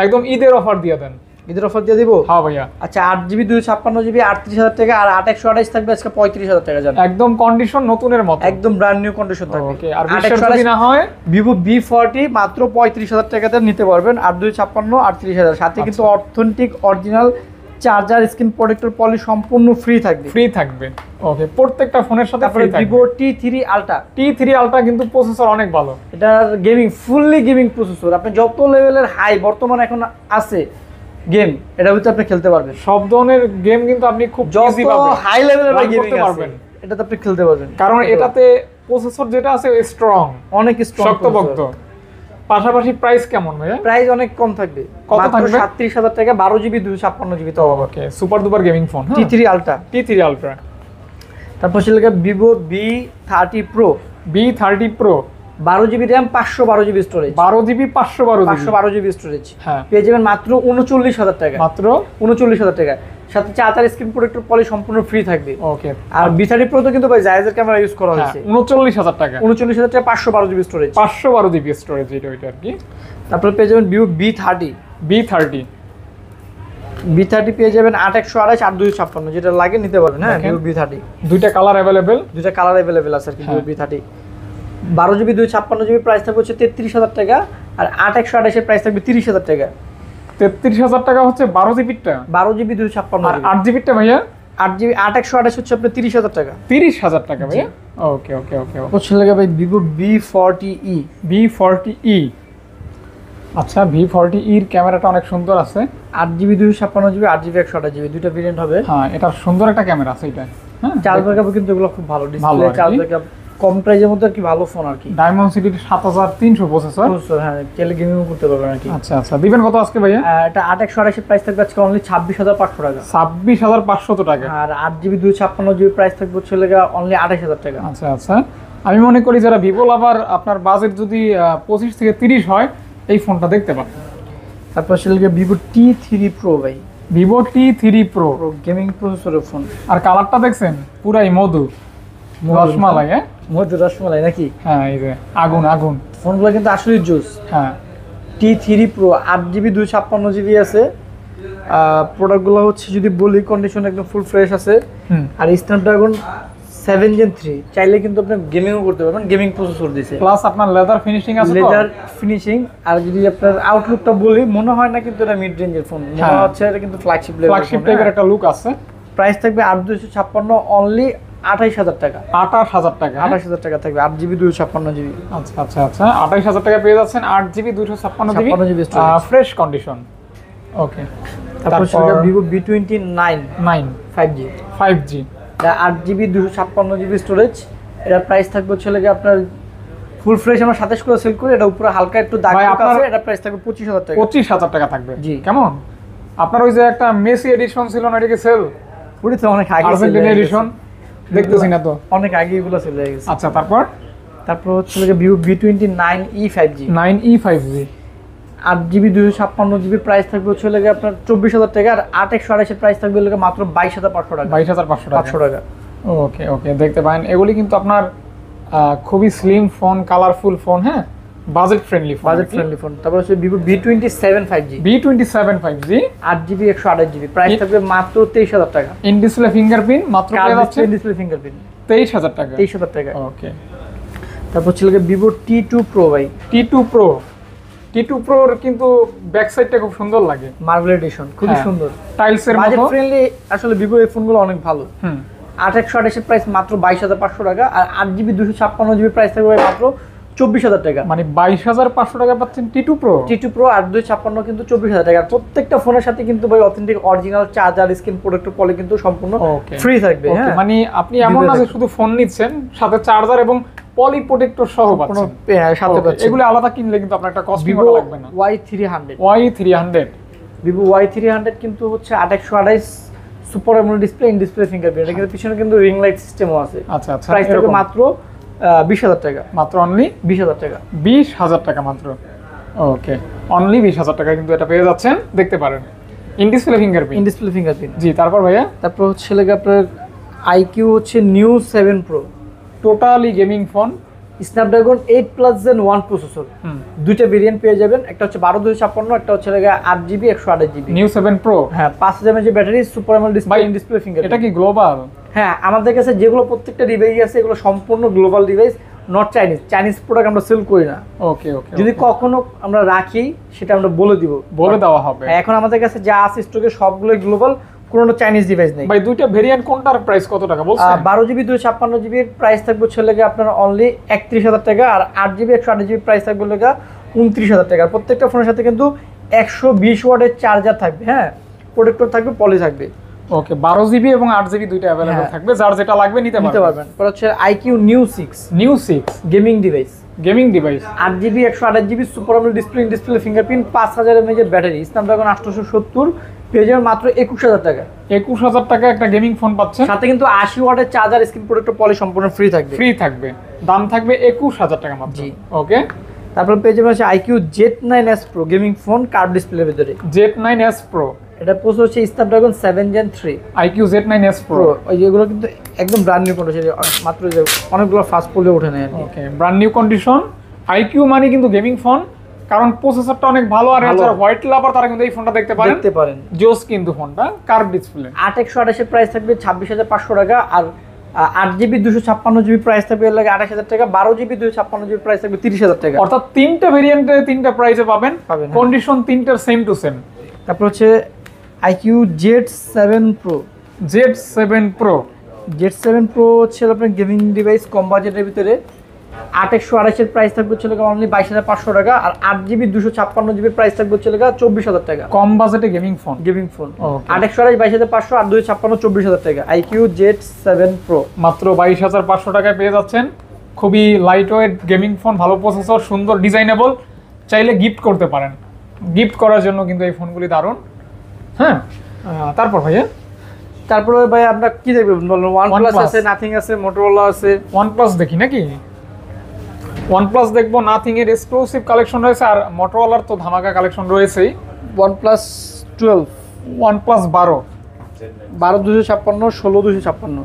একদম ঈদের অফার দিয়ে দেন। ঈদের অফার দিয়ে দিব? হ্যাঁ ভাইয়া। আচ্ছা, 8GB 256GB 38,000 টাকা, আর 828 থাকবে আজকে 35,000 টাকা। জান একদম কন্ডিশন নতুনের মতো, একদম ব্র্যান্ড নিউ কন্ডিশন থাকবে। ওকে, আর বিশ্বের যদি না হয় ভিভো V40 মাত্র 35,000 টাকাতে নিতে পারবেন। 8256 38,000, সাথে কিন্তু authentic original charger, screen protector poly সম্পূর্ণ ফ্রি থাকবে। ফ্রি থাকবে, ওকে, প্রত্যেকটা ফোনের সাথে তারপরে ফ্রি থাকবে। Vivo T3 ultra. T3 ultra কিন্তু প্রসেসর অনেক ভালো। এটার গেমিং ফুললি গেমিং প্রসেসর, আপনি যত লেভেলের হাই বর্তমানে এখন আছে গেম, এটার ভিতরে আপনি খেলতে পারবেন। সব ধরনের গেম কিন্তু আপনি খুব ইজি যত পাবেন, হাই লেভেলের run গেমিং করতে পারবেন, পারবেন। এটাতে আপনি খেলতে পারবেন, কারণ এটাতে প্রসেসর যেটা আছে স্ট্রং, অনেক স্ট্রং, শক্তপোক্ত। পাশাপাশি প্রাইস কেমন ভাইয়া? প্রাইস অনেক কম থাকবে, কত মাত্র থাকবে? 37,000 টাকা, 12GB 256GB তো। Okay, super duper gaming phone. T3 ultra. T3 ultra. তারপর ছিল Vivo V30 Pro। V30 Pro 12GB RAM, 512GB storage. 12GB 512GB 512GB storage. হ্যাঁ, পেয়ে যাবেন মাত্র 39,000 টাকা। মাত্র 39,000 টাকা, সাথে চার্জার, স্ক্রিন প্রোটেক্টর পলি সম্পূর্ণ ফ্রি থাকবে। ওকে। আর V30 Pro তো কিন্তু ভাই জায়েজের ক্যামেরা ইউজ করা হয়েছে। 39,000 টাকা, 39,000 টাকা, 512GB স্টোরেজ। 512GB স্টোরেজ, এটা ওইটা আর কি। তারপর পেয়ে যাবেন ভিভো V30। V30 পেয়ে যাবেন 8/128 8/256, যেটা লাগে নিতে পারবেন। হ্যাঁ, ভিভো V30 দুইটা কালার अवेलेबल, দুইটা কালার अवेलेबल আছে আর কি। Vivo V30 12GB 256GB price থাকবে হচ্ছে 33,000 টাকা, আর 8/128 এর প্রাইস থাকবে 30,000 টাকা। 33,000 টাকা হচ্ছে 12GB-টা, 12GB 256, আর 8GB-টা ভাইয়া 8GB 8/128 হচ্ছে আপনার 30,000 টাকা। 30,000 টাকা ভাইয়া। ওকে ওকে ওকে। হচ্ছে লাগে ভাই ভিভো V40e। V40e, আচ্ছা V40e এর ক্যামেরাটা অনেক সুন্দর আছে। 8GB 256GB 8GB 128GB দুইটা ভেরিয়েন্ট হবে। হ্যাঁ, এটা সুন্দর একটা ক্যামেরা আছে এটা। হ্যাঁ, চার্জ ব্যাকআপ কিন্তু এগুলো খুব ভালো, ভালো ডিসপ্লে আর কি। চার্জ ব্যাকআপ কম প্রাইসের মধ্যে আর কি, ভালো ফোন আর কি। ডায়মন্ড সিটির 7300 প্রসেসর। হ্যাঁ, চাইলে গেমিং করতে পারবেন আর কি। আচ্ছা আচ্ছা, দিবেন কত আজকে ভাইয়া? এটা 8/128 এর প্রাইস থাকবে আজকে অনলি 26,500 টাকা। 26,500 টাকা। আর 8GB 256GB প্রাইস থাকবে হচ্ছে লাগে অনলি 28,000 টাকা। আচ্ছা আচ্ছা, আমি মনে করি যারা ভিভো লাভার, আপনার বাজেট যদি 25 থেকে 30 হয়, এই ফোনটা দেখতে পান। তারপর হচ্ছে লাগে ভিভো T3 Pro ভাই, ভিভো T3 Pro গেমিং প্রসেসরের ফোন। আর কালারটা দেখছেন পুরাই মধু, রসমালাই। হ্যাঁ, মধু রসমালাই নাকি? হ্যাঁ, এই যে আগুন আগুন ফোনগুলো কিন্তু আসলে জুস। হ্যাঁ, T3 Pro 8GB 256GB আছে। প্রোডাক্টগুলো হচ্ছে যদি বলি কন্ডিশন একদম ফুল ফ্রেশ আছে। আর স্ন্যাপড্রাগন 7 Gen 3, চাইলে কিন্তু আপনি গেমিংও করতে পারবেন, গেমিং প্রসেসর দিয়েছে। প্লাস আপনার লেদার ফিনিশিং আছে, লেদার ফিনিশিং। আর যদি আপনার আউটলুকটা বলি, মনে হয় না কিন্তু এটা মিড রেঞ্জের ফোন, মনে হচ্ছে এটা কিন্তু ফ্ল্যাগশিপ লেভেল, ফ্ল্যাগশিপ টাইপের একটা লুক আছে। প্রাইস থাকবে 8/256 অনলি 28,000 টাকা। 28,000 টাকা। 28,000 টাকা থাকবে 8GB 256GB। আচ্ছা আচ্ছা আচ্ছা, 28,000 টাকা পেয়ে যাচ্ছেন 8GB 256GB ফ্রেশ কন্ডিশন। ওকে, তারপর Vivo V29 9 5G। 5G 8GB 256GB storage. এটার প্রাইস থাকবে হচ্ছে লাগে আপনার ফুল ফ্রেশ আমরা 27 করে সেল করি, এটা উপরে হালকা একটু দাগ আছে, এটা প্রাইস থাকবে 25000 টাকা। 25000 টাকা থাকবে। জি। কেমন আপনার ওই যে একটা মেসি এডিশন ছিল না, এটা কি সেল? পুরি তো অনেক আগে আর্জেন্টিনা এডিশন দেখতেছি না তো, অনেক আগে এগুলো সেল হয়ে গেছে। আচ্ছা তারপর হচ্ছে লাগে Vivo V29e 5G 9e 5G 8GB 256GB price থাকবে হচ্ছে লাগে আপনার 24000 টাকা, আর 8 এর প্রাইস থাকবে লাগে মাত্র 22500 টাকা। 22500 টাকা। 500 টাকা। ওকে দেখতে পারেন এগুলি কিন্তু আপনার খুবই স্লিম ফোন, কালারফুল ফোন, হ্যাঁ, বাজেট ফ্রেন্ডলি ফোন। তারপর হচ্ছে Vivo V27 5G 5G 8GB 128GB price থাকবে মাত্র 23000 টাকা। ইন ডিসপ্লে ফিঙ্গারপ্রিন্ট মাত্র পেয়ে যাচ্ছে ডিসপ্লে ফিঙ্গারপ্রিন্ট 23000 টাকা। 23000 টাকা। ওকে। তারপর হচ্ছে লাগে ভিভো T2 Pro ভাই। T2 Proর কিন্তু ব্যাক সাইডটা খুব সুন্দর লাগে, মার্বেল এডিশন, খুবই সুন্দর, টাইলসের বাজেট মতো। ফ্রেন্ডলি। আসলে ভিভো এই ফোনগুলো অনেক ভালো। 8 এর প্রাইস মাত্র 22500 টাকা, আর 8GB 256GB প্রাইস থাকবে মাত্র 24000 টাকা। মানে 22500 টাকা পাচ্ছেন T2 Pro। T2 Pro 8256 কিন্তু 24000 টাকা। আর প্রত্যেকটা ফোনের সাথে কিন্তু ভাই authentic original charger, screen protector poly কিন্তু সম্পূর্ণ ফ্রি থাকবে। হ্যাঁ, মানে আপনি এমন না যে শুধু ফোন নিচ্ছেন, সাথে চার্জার এবং পলি প্রোটেক্টর সহ পাচ্ছেন। সাথে পাচ্ছেন। এগুলো আলাদা কিনলে কিন্তু আপনার একটা কস্টিং লাগবে না। Y300 ভিভো Y300 কিন্তু হচ্ছে 828 super AMOLED display, in display fingerprint. এটা কিন্তু পিছনে কিন্তু রিং লাইট সিস্টেমও আছে। আচ্ছা প্রাইস থাকবে মাত্র 20000 টাকা। মাত্র অনলি 20000 টাকা। 20000 টাকা মাত্র। ওকে, অনলি 20000 টাকা কিন্তু এটা পেয়ে যাচ্ছেন, দেখতে পারেন ইন ডিসপ্লে ফিঙ্গারপ্রিন্ট। জি, তারপর ভাইয়া তারপর হচ্ছে লাগে আপনার IQ হচ্ছে new 7 Pro, totally gaming phone, Snapdragon 8+ Gen 1 processor. দুইটা ভেরিয়েন্ট পেয়ে যাবেন, একটা হচ্ছে 12256, একটা হচ্ছে লাগে 8GB 128GB। New 7 Pro। হ্যাঁ, 5000 mAh battery, super AMOLED display, in display fingerprint. এটা কি গ্লোবাল? হ্যাঁ, আমাদের কাছে যেগুলো প্রত্যেকটা ডিভাইস আছে এগুলো সম্পূর্ণ global device, not Chinese product আমরা সেল করি না। ওকে। যদি কখনো আমরা রাখি সেটা আমরা বলে দেওয়া হবে। এখন আমাদের কাছে যা আছে স্টকে সবগুলো গ্লোবাল, কোনো চাইনিজ ডিভাইস নেই। ভাই দুইটা ভেরিয়েন্ট কোনটার প্রাইস কত টাকা বলছেন? 12GB 256GB এর প্রাইস থাকবে হচ্ছে লাগে আপনার অনলি 31000 টাকা, আর 8GB 128GB প্রাইস থাকবে লাগে 29000 টাকা। প্রত্যেকটা ফোনের সাথে কিন্তু 120 ওয়াটের চার্জার থাকবে, হ্যাঁ, প্রোটেক্টর থাকবে, পলি থাকবে। ওকে, 12GB এবং 8GB দুইটা अवेलेबल থাকবে, যার যেটা লাগবে নিতে পারবেন। পরে হচ্ছে IQ new 6 gaming device, 8GB 128GB super AMOLED display, in display fingerprint, 5000 mAh এর ব্যাটারি, স্ন্যাপড্রাগন 870 পেয়ে যাবেন মাত্র 21000 টাকা। 21000 টাকা একটা গেমিং ফোন পাচ্ছেন, সাথে কিন্তু 80 ওয়াটের চার্জার, স্ক্রিন প্রোটেক্টর, পলি সম্পূর্ণ ফ্রি থাকবে। দাম থাকবে 21000 টাকা মাত্র। জি, ওকে। তারপর পেয়ে যাবেন হচ্ছে IQ Z9s Pro gaming phone, curve ডিসপ্লের ভিতরে। Z9s Pro, এটা প্রসেসর হচ্ছে Snapdragon 7 Gen 3। IQ Z9s Pro ওই যেগুলো কিন্তু একদম ব্র্যান্ড নিউ কন্ডিশন, মাত্র যে অনেকগুলো ফাস্ট পলে ওঠে না। ওকে, ব্র্যান্ড নিউ কন্ডিশন। IQ মানে কিন্তু গেমিং ফোন, কারণ প্রসেসরটা অনেক ভালো, আর যারা হোয়াইট লাভার তারা কিন্তু এই ফোনটা দেখতে পারেন। জোস কিন্তু ফোনটা, কার্ভ ডিসপ্লে। 8 এর প্রাইস থাকবে 26500 টাকা, আর 8GB 256GB প্রাইস থাকবে এর লাগে 28000 টাকা, 12GB 256GB প্রাইস থাকবে 30000 টাকা। অর্থাৎ তিনটা ভেরিয়েন্টে তিনটা প্রাইসে পাবেন, কন্ডিশন তিনটার সেম টু সেম। তারপর হচ্ছে IQ Z7 Pro হচ্ছে আপনার গেমিং ডিভাইস, কম বাজেটের ভিতরে। 8 এর প্রাইস থাকবে হচ্ছে অনলি 22500 টাকা, আর 8GB 256GB প্রাইস থাকবে হচ্ছে 24000 টাকা। কম বাজেটে গেমিং ফোন 8 22500, আর 256 24000 টাকা। IQ Z7 Pro মাত্র 22500 টাকায় পেয়ে যাচ্ছেন। খুবই লাইট ওয়েট গেমিং ফোন, ভালো প্রসেসর, সুন্দর ডিজাইনেবল, চাইলে গিফট করতে পারেন। গিফট করার জন্য কিন্তু এই ফোনগুলি দারুণ। হ্যাঁ, তারপর তারপরে ভাই আমরা কি দেখবেন? OnePlus আছে, নাথিং আছে, মোটরোলা আছে। OnePlus দেখি নাকি? OnePlus দেখবো, নাথিং এর এক্সক্লুসিভ কালেকশন রয়েছে, আর মোটরোলার তো ধামাকা কালেকশন রয়েছেই। OnePlus 12, OnePlus 12 256, 16 256,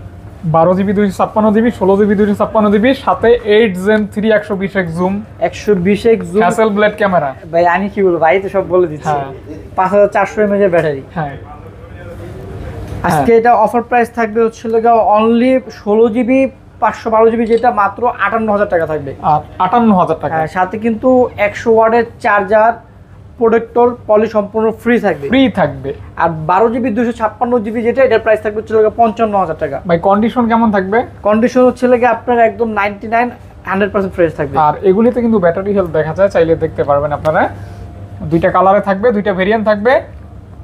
12GB 256GB, 16GB 256GB, সাথে 8 Gen 3 120x zoom, 120x zoom, Hasselblad camera. ভাই আমি কি বলবো, ভাই তো সব বলে দিচ্ছে। 5400 mAh এর ব্যাটারি। হ্যাঁ, আজকে এটা অফার প্রাইস থাকবে হচ্ছে অনলি 16GB 512GB, যেটা মাত্র 58000 টাকা থাকবে। আর 58000 টাকা, সাথে কিন্তু 100 ওয়াটের চার্জার, প্রোটেক্টর, পলি সম্পূর্ণ ফ্রি থাকবে। আর 12GB 256GB যেটা, এটার প্রাইস থাকবে হচ্ছে 55000 টাকা। ভাই কন্ডিশন কেমন থাকবে? কন্ডিশন হচ্ছে আপনার একদম 99-100% ফ্রেশ থাকবে। আর এগুলিতে কিন্তু ব্যাটারি হেলথ দেখা যায়, চাইলে দেখতে পারবেন আপনারা। দুইটা কালারে থাকবে, দুইটা ভেরিয়েন্ট থাকবে,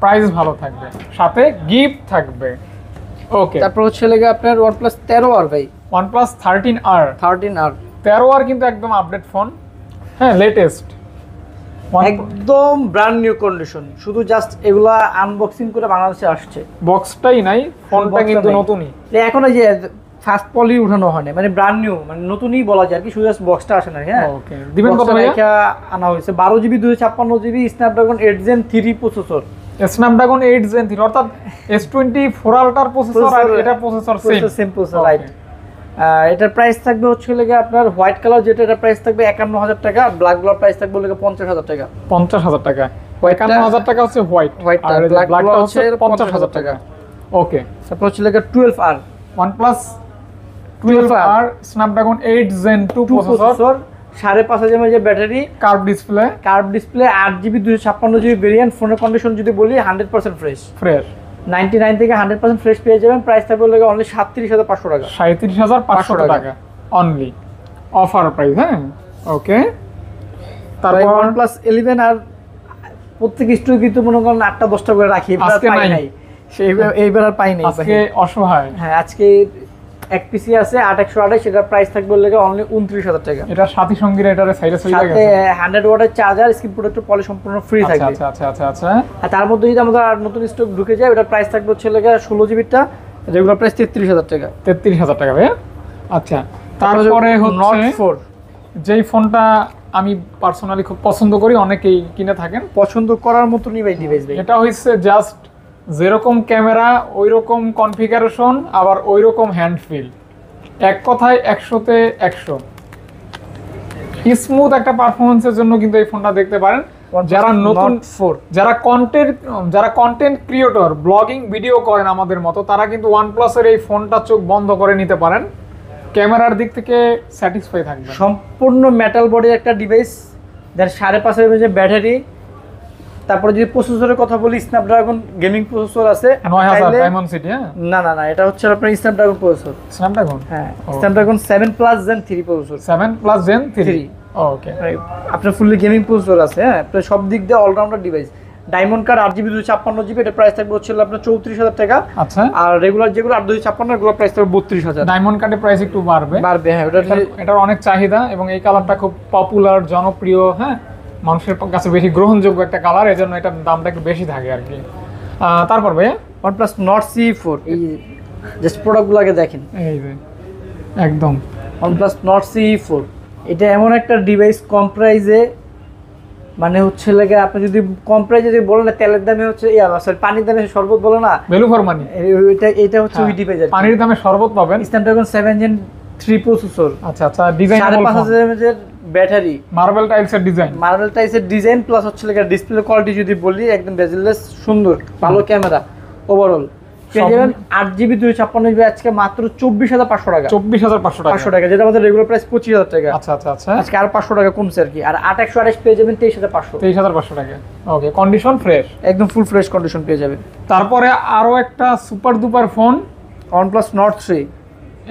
প্রাইস ভালো থাকবে, সাথে গিফট থাকবে। ওকে, তারপর হচ্ছে লেগে আপনার OnePlus 13R ভাই, OnePlus 13R 13R 13R কিন্তু একদম আপডেট ফোন, হ্যাঁ লেটেস্ট, একদম ব্র্যান্ড নিউ কন্ডিশন, শুধু জাস্ট এগুলা আনবক্সিং করে বাংলাদেশে আসছে, বক্সটাই নাই, ফোনটা বক্সটা কিন্তু নাই। নতুনই। এখন এই যে ফার্স্ট পলি উঠানো হয় না, মানে ব্র্যান্ড নিউ, মানে নতুনই বলা যায় আর কি, শুধু জাস্ট বক্সটা আসে না। হ্যাঁ ওকে, দিবেন কত বক্সটা ভাইয়া? রেখে আনা হয়েছে 12GB 256GB Snapdragon 8 Gen 3 processor, Snapdragon 8 Gen 3 অর্থাৎ S24 আলট্রার প্রসেসর আর এটা প্রসেসর সেম প্রসেসর রাইট। এটার প্রাইস থাকবে হচ্ছে লেগে আপনার হোয়াইট কালার যেটা, এটার প্রাইস থাকবে 51,000 টাকা, আর ব্ল্যাক কালার প্রাইস থাকবে লেগে 50,000 টাকা। 50,000 টাকা, 51,000 টাকা হচ্ছে হোয়াইট, হোয়াইটটা, আর ব্ল্যাক ব্ল্যাকটা হচ্ছে 50,000 50,000 টাকা। টাকা। ওকে, তারপর হচ্ছে লেগে 12R OnePlus 12R Snapdragon 8 Gen 2 processor, 5.5 mAh যে battery, curve display, curve display, 8GB 256GB variant. ফোনের কন্ডিশন যদি বলি 100% ফ্রেশ, ফ্রেশ 99 থেকে 100% ফ্রেশ পেয়ে যাবেন। প্রাইস থাকবে লেগে অনলি 37,500 টাকা, 37,500 টাকা অনলি, অফার প্রাইস। হ্যাঁ ওকে, তারপর তারপর OnePlus 11 আর প্রত্যেক স্টোর কিন্তু মনে করেন 8টা-10টা করে রাখি, এবার আজকে পাই নাই। নাই, এইবার আর পাই নাই। আজকে অসহায়। হ্যাঁ আজকে এক পিসি আছে 8128, সেটার প্রাইস থাকবে লেগে অনলি 29,000 টাকা। এটা সাথী সঙ্গীরা এটারে সাইডে চলে সাথে গেছে। 100 ওয়াটের চার্জার, স্ক্রিন প্রোটেক্টর, পলি সম্পূর্ণ ফ্রি আচ্ছা থাকবে। আচ্ছা আচ্ছা আচ্ছা আচ্ছা, আর তার মধ্যে যদি আমাদের আর নতুন স্টক ঢুকে যায়, ওটার প্রাইস থাকবে হচ্ছে লেগে 16GBটা, রেগুলার প্রাইস 33,000 টাকা। 33,000 টাকা ভাইয়া। আচ্ছা, তারপরে Note হচ্ছে 4 যেই ফোনটা আমি পার্সোনালি খুব পছন্দ করি, অনেকেই কিনে থাকেন, পছন্দ করার মতনই ভাই ডিভাইস ভাই। এটা হচ্ছে জাস্ট যেরকম ক্যামেরা ওইরকম কনফিগারেশন, আবার ওইরকম হ্যান্ড ফিল, এক কথায় 100তে 100 স্মুথ একটা পারফরমেন্সের জন্য কিন্তু এই ফোনটা দেখতে পারেন। যারা নতুন Note 4 যারা কন্টেন্ট ক্রিয়েটর, ব্লগিং ভিডিও করেন আমাদের মতো, তারা কিন্তু OnePlus-এর এই ফোনটা চোখ বন্ধ করে নিতে পারেন, ক্যামেরার দিক থেকে স্যাটিসফাই থাকবে। সম্পূর্ণ মেটাল বডির একটা ডিভাইস, যার 5.5 mAh ব্যাটারি। তারপরে যদি প্রসেসরের কথা বলি, স্ন্যাপড্রাগন গেমিং প্রসেসর আছে 9000 ডায়মন্ড সিটি। হ্যাঁ, না না না, এটা হচ্ছে আপনার স্ন্যাপড্রাগন প্রসেসর। স্ন্যাপড্রাগন, হ্যাঁ স্ন্যাপড্রাগন 7+ Gen 3 প্রসেসর, 7+ Gen 3। 3 ওকে, আপনার ফুললি গেমিং প্রসেসর আছে। হ্যাঁ আপনার সব দিক দিয়ে allrounder device. Diamond card 8GB 256GB, এটা প্রাইস থাকবে হচ্ছে আপনার 34,000 টাকা। আচ্ছা, আর রেগুলার যেগুলো 8/256 এগুলো প্রাইস থাকবে 32,000। ডায়মন্ড কার্ডের প্রাইস একটু বাড়বে। হ্যাঁ ওটা এটার অনেক চাহিদা এবং এই কালারটা খুব পপুলার, জনপ্রিয়, হ্যাঁ মানুষের কাছে বেশি গ্রহণযোগ্য একটা কালার, এজন্য এটার দামটা একটু বেশি থাকে আর কি। তারপর ভাইয়া OnePlus Nord CE4, এই জাস্ট প্রোডাক্টগুলোকে দেখেন, এই যে একদম OnePlus Nord CE4, এটা এমন একটা ডিভাইস কম প্রাইসে, মানে হচ্ছে লাগে আপনি যদি কম প্রাইসে যদি বলেন না, তেলের দামে হচ্ছে সরি পানির দামে শরবত বলে না, ভ্যালু ফর মানি, এটা হচ্ছে ওই ডিভাইস। পানির দামে শরবত পাবেন। স্ন্যাপড্রাগন 7 Gen 3 প্রসেসর, আচ্ছা আচ্ছা, ডিজাইন 5.5 mAh ব্যাটারি, মার্বেল টাইলসের ডিজাইন, মার্বেল টাইসের ডিজাইন, প্লাস হচ্ছে লাগে ডিসপ্লে কোয়ালিটি যদি বলি একদম বেজেললেস, সুন্দর, ভালো ক্যামেরা ওভারঅল। পেয়ে যাবেন 8GB 256GB আজকে মাত্র 24,500 টাকা। 24,500 টাকা, 500 টাকা, যেটা আমাদের রেগুলার প্রাইস 25,000 টাকা। আচ্ছা আচ্ছা আচ্ছা, আজকে আর 500 টাকা কমছে আর কি। আর 8128 পেয়ে যাবেন 23,500, 23,500 টাকা। ওকে, কন্ডিশন ফ্রেশ, একদম ফুল ফ্রেশ কন্ডিশন পেয়ে যাবেন। তারপরে আরো একটা সুপার দুপার ফোন, OnePlus Nord 3,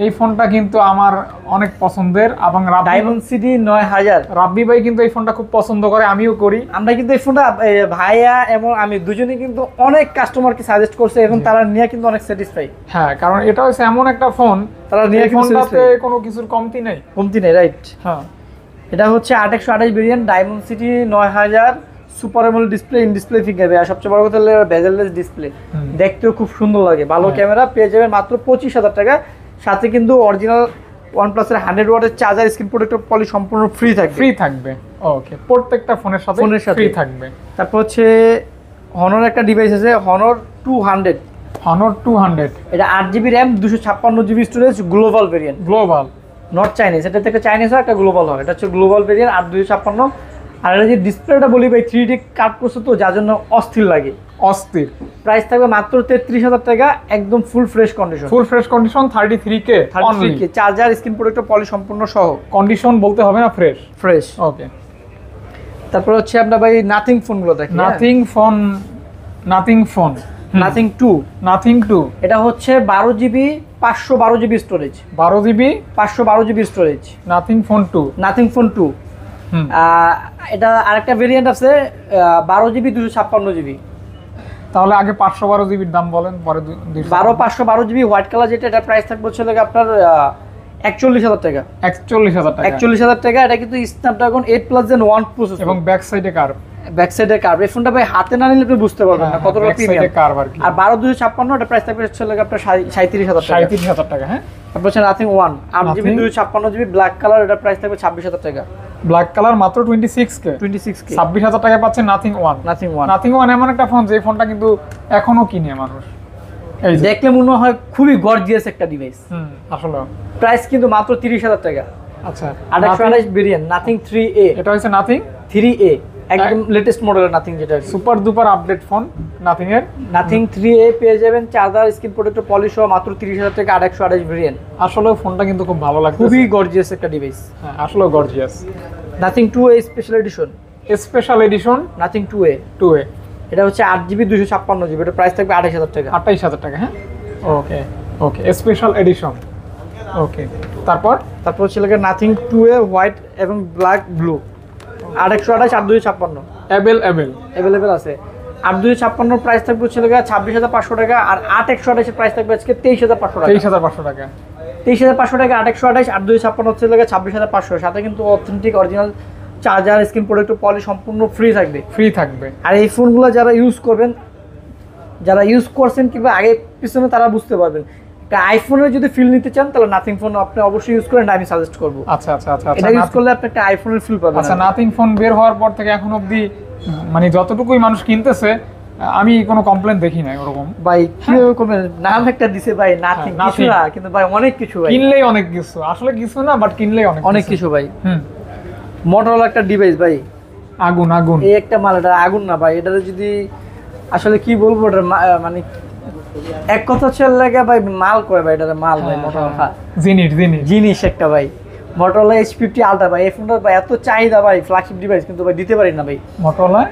এই ফোনটা কিন্তু আমার অনেক পছন্দের, এবং ডায়মন্ড সিটি 9000। রাব্বি ভাই কিন্তু এই ফোনটা খুব পছন্দ করে, আমিও করি। আমরা কিন্তু এই ফোনটা ভাইয়া এবং আমি দুজনেই কিন্তু অনেক কাস্টমারকে সাজেস্ট করছে, এবং তারা নিয়ে কিন্তু অনেক স্যাটিসফাই। হ্যাঁ, কারণ এটা হচ্ছে এমন একটা ফোন, তারা নিয়ে কিন্তু ফোনটাতে কোনো কিছুর কমতি নেই। কমতি নেই, রাইট। হ্যাঁ, এটা হচ্ছে 8128 variant, diamond city 9000, super AMOLED display, in display finger, আর সবচেয়ে বড় কথা হলো বেজেললেস ডিসপ্লে, দেখতেও খুব সুন্দর লাগে, ভালো ক্যামেরা। পেয়ে যাবেন মাত্র 25,000 টাকা। সাথে কিন্তু অরিজিনাল OnePlus এর 100 ওয়াটের চার্জার, স্ক্রিন প্রোটেক্টর, পলি সম্পূর্ণ ফ্রি থাকবে। ফ্রি থাকবে। ওকে, প্রত্যেকটা ফোনের সাথে ফ্রি থাকবে। তারপর হচ্ছে Honor একটা ডিভাইস আছে, Honor 200, Honor 200, এটা 8GB RAM 256GB storage, global variant, global, not Chinese. এটা থেকে চাইনিজ হয়, একটা গ্লোবাল হয়। এটা হচ্ছে গ্লোবাল ভেরিয়েন্ট 8256। আর এটা যে ডিসপ্লেটা বলি ভাই 3D কাট করছে তো, যার জন্য অস্থির লাগে, অস্থির। প্রাইস থাকবে মাত্র 33,000 টাকা, একদম full fresh condition, full fresh condition, 33K only, charger, screen protector, poly সম্পূর্ণ সহ। কন্ডিশন বলতে হবে না, ফ্রেশ ফ্রেশ। ওকে, তারপর হচ্ছে আমরা ভাই নাথিং ফোনগুলো দেখি। নাথিং ফোন, নাথিং 2, নাথিং 2, এটা হচ্ছে 12GB 512GB storage, 12GB 512GB storage, nothing phone 2। Nothing phone 2। এটা আরেকটা ভেরিয়েন্ট আছে 12GB 256GB, তাহলে আগে 512 জিবির দাম বলেন, পরে 512 জিবি হোয়াইট কালার যেটা, এটা প্রাইস থাকবে হচ্ছে লাগে আপনার 41,000 টাকা। 41,000 টাকা। 41,000 টাকা। এটা কিন্তু স্ন্যাপড্রাগন 8 প্লাস জেন 1 প্রসেসর এবং ব্যাক সাইডে কার্ভ। ব্যাক সাইডে কার্ভ। এই ফোনটা ভাই হাতে না নিলে আপনি বুঝতে পারবেন না কতটা প্রিমিয়াম। কার্ভ আর কি। আর 12/256 এটা প্রাইস থাকবে হচ্ছে লাগে আপনার 37,000 টাকা। 37,000 টাকা। হ্যাঁ, তারপর হচ্ছে nothing 1 8GB 256GB black colour, এটা প্রাইস থাকবে 26,000 টাকা। ব্ল্যাক কালার মাত্র 26K। 26,000 টাকা পাচ্ছে নাথিং 1। নাথিং 1 এমন একটা ফোন যে ফোনটা কিন্তু এখনো কিনে মানুষ, এই দেখলে মনে হয় খুবই গর্জিয়াস একটা ডিভাইস। আসলে প্রাইস কিন্তু মাত্র 30,000 টাকা। আচ্ছা, 828 ভেরিয়েন্ট নাথিং 3A। এটা হচ্ছে নাথিং 3A, একদম লেটেস্ট মডেলের নাথিং, যেটা super duper update phone nothing এর। নাথিং 3A পেয়ে যাবেন, চার্জার, স্ক্রিন প্রোটেক্টর, পলিশ সহ মাত্র 30,000 টাকা। 828 ভেরিয়েন্ট। আসলে ফোনটা কিন্তু খুব ভালো লাগছে, খুবই গর্জিয়াস একটা ডিভাইস। হ্যাঁ, আসলে gorgeous. Nothing 2A special edition. Special addition nothing 2A। এটা হচ্ছে 8GB 256GB, এটা প্রাইস থাকবে 28,000 টাকা। 28,000 টাকা। হ্যাঁ, ওকে ওকে, স্পেশাল এডিশন। ওকে, তারপর হচ্ছে লাগে নাথিং 2A হোয়াইট এবং ব্ল্যাক ব্লু। 828 8256 অ্যাভেলেবেল আছে। 8256 প্রাইস থাকবে হচ্ছে লাগে 26,500 টাকা। আর 8128 এর প্রাইস থাকবে আজকে 23,500 টাকা। 23,500 টাকা। 23,500 টাকা 8128। 8256 হচ্ছে লাগে 26,500। সাথে কিন্তু authentic original charger, screen protector, poly সম্পূর্ণ ফ্রি থাকবে। আর এই ফোনগুলো যারা ইউজ করবেন, যারা ইউজ করছেন কিংবা আগে পিছনে, তারা বুঝতে পারবেন। আইফোনের যদি ফিল নিতে চান তাহলে নাথিং ফোন আপনি অবশ্যই ইউজ করেন, আমি সাজেস্ট করব। আচ্ছা, এটা ইউজ করলে আপনি একটা আইফোনের ফিল পাবেন। আচ্ছা, নাথিং ফোন বের হওয়ার পর থেকে এখন অবধি মানে যতটুকুই মানুষ কিনতেছে, আমি কোনো কমপ্লেইন দেখি নাই ওরকম। ভাই কি রকম নাম একটা দিছে ভাই, নাথিং কিছু না, কিন্তু ভাই অনেক কিছু, ভাই কিনলেই অনেক কিছু। আসলে কিছু না, বাট কিনলেই অনেক কিছু ভাই। মোটরোলা একটা ডিভাইস ভাই, আগুন। এই একটা মাল, এটা আগুন না ভাই। এটা যদি আসলে কি বলবো, এটা মানে এক কথা হচ্ছে লাগে ভাই, মাল কয় ভাই, এটা মাল ভাই। মোটরোলা জিনিস একটা ভাই। মোটরোলা H50 আলট্রা ভাই, এই ফোনটার ভাই এত চাহিদা ভাই, ফ্ল্যাগশিপ ডিভাইস, কিন্তু ভাই দিতে পারি না ভাই। মোটরোলা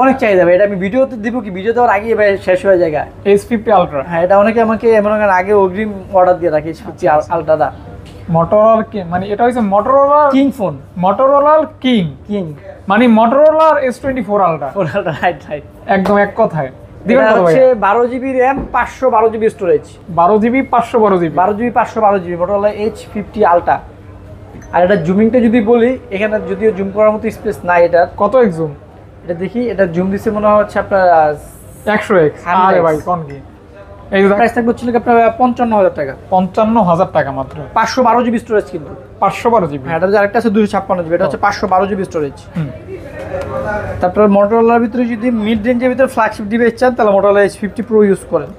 অনেক চাহিদা ভাই। এটা আমি ভিডিওতে দিব কি, ভিডিও দেওয়ার আগেই ভাই শেষ হয়ে যায়। H50 আলট্রা, হ্যাঁ, এটা অনেকে আমাকে এমন আগে অগ্রিম অর্ডার দিয়ে রাখে। H50 আলট্রাটা মোটরোলার কি মানে, এটা হচ্ছে মোটরোলা কিং ফোন। মোটরোলার কিং মানে মোটরোলার S24 আলট্রা। রাইট, একদম এক কথায়। এটা হচ্ছে 12GB RAM 512GB storage. 12GB 512GB 512GB Motorola H50 ultra. আর এটা জুমিংটা যদি বলি, এখানে যদিও জুম করার মতো স্পেস নাই। এটা কত এক্স জুম? এটা দেখি, এটা জুম দিছে মনে হচ্ছে আপনার 100x। আরে ভাই কোন কি, এই প্রাইস থাকবে হচ্ছে আপনার 55,000 টাকা। 55,000 টাকা মাত্র। 512GB স্টোরেজ কিন্তু। 512GB। হ্যাঁ, এটা আরেকটা আছে 256GB, এটা হচ্ছে 512GB স্টোরেজ। তারপর মোটরোলার ভিতরে যদি মিড রেঞ্জের ভিতরে ফ্ল্যাগশিপ ডিভাইস চান, তাহলে মোটরোলা H50 Pro ইউজ করেন।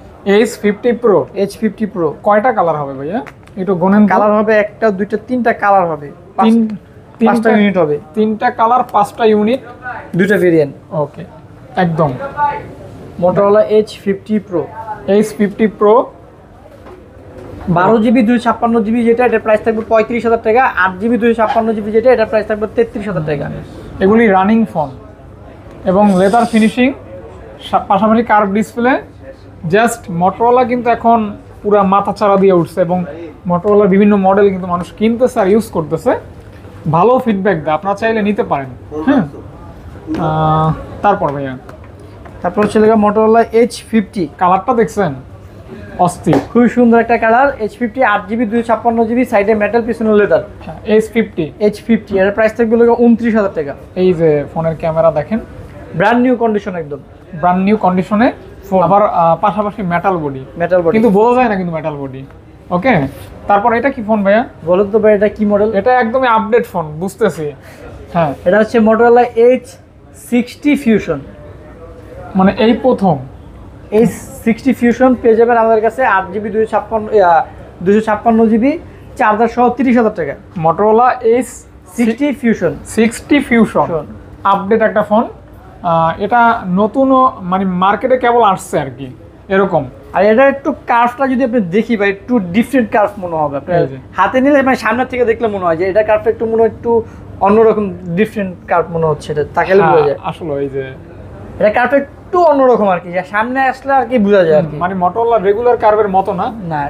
H50 Pro কয়টা কালার হবে ভাইয়া? একটু গোনেন। কালার হবে একটা, দুইটা, তিনটা কালার হবে, পাঁচটা ইউনিট হবে। তিনটা কালার, 5টা ইউনিট, দুইটা ভেরিয়েন্ট। ওকে, একদম Motorola H50 Pro 12GB 256GB যেটা, এটার প্রাইস থাকবে 35,000 টাকা। 8GB 256GB যেটা, এটার প্রাইস থাকবে 33,000 টাকা। এগুলি রানিং ফোন এবং লেদার ফিনিশিং, পাশাপাশি কার্ভ ডিসপ্লে। জাস্ট মোটরোলা কিন্তু এখন পুরো মাথা চাড়া দিয়ে উঠছে, এবং মোটরোলার বিভিন্ন মডেল কিন্তু মানুষ কিনতেছে আর ইউজ করতেছে। ভালো ফিডব্যাক দেয়, আপনারা চাইলে নিতে পারেন। হ্যাঁ, তারপর ভাইয়া, তারপর হচ্ছে মোটরোলা H50। কালারটা দেখছেন, অস্থির, খুবই সুন্দর একটা কালার। H50 8GB 256GB, সাইডে মেটাল, পিছনে লেদার। H50 এর প্রাইস থাকবে 29,000 টাকা। এই যে ফোনের ক্যামেরা দেখেন, ব্র্যান্ড নিউ কন্ডিশন, একদম ব্র্যান্ড নিউ কন্ডিশনে। আবার পাশাপাশি মেটাল বডি, কিন্তু বোঝা যায় না কিন্তু মেটাল বডি। ওকে, তারপর এটা কি ফোন ভাইয়া? বলুন তো ভাই, এটা কি মডেল? এটা একদমই আপডেট ফোন, বুঝতেছি। হ্যাঁ, এটা হচ্ছে মোটরোলা H60 ফিউশন, মানে এই প্রথম H60 ফিউশন পেয়ে যাবেন আমাদের কাছে। 8GB 256GB চার্জার সহ 30,000 টাকা। মোটরোলা H60 ফিউশন আপডেট একটা ফোন। এটা নতুনও মানে মার্কেটে কেবল আসছে আর কি, এরকম। আর এটা একটু কার্ভটা যদি আপনি দেখি ভাই, একটু ডিফারেন্ট কার্ভ মনে হবে আপনার হাতে নিলে, মানে সামনে থেকে দেখলে মনে হয় যে এটা কার্ভটা একটু মনে হয় একটু অন্যরকম, ডিফারেন্ট কার্ভ মনে হচ্ছে। এটা তাকালে বোঝা যায় আসলে এই যে এটা কার্ভটা একটু অন্যরকম আর কি, সামনে আসলে আর কি বোঝা যায় আর কি। মানে মোটরোলা রেগুলার কার্ভের মতো না,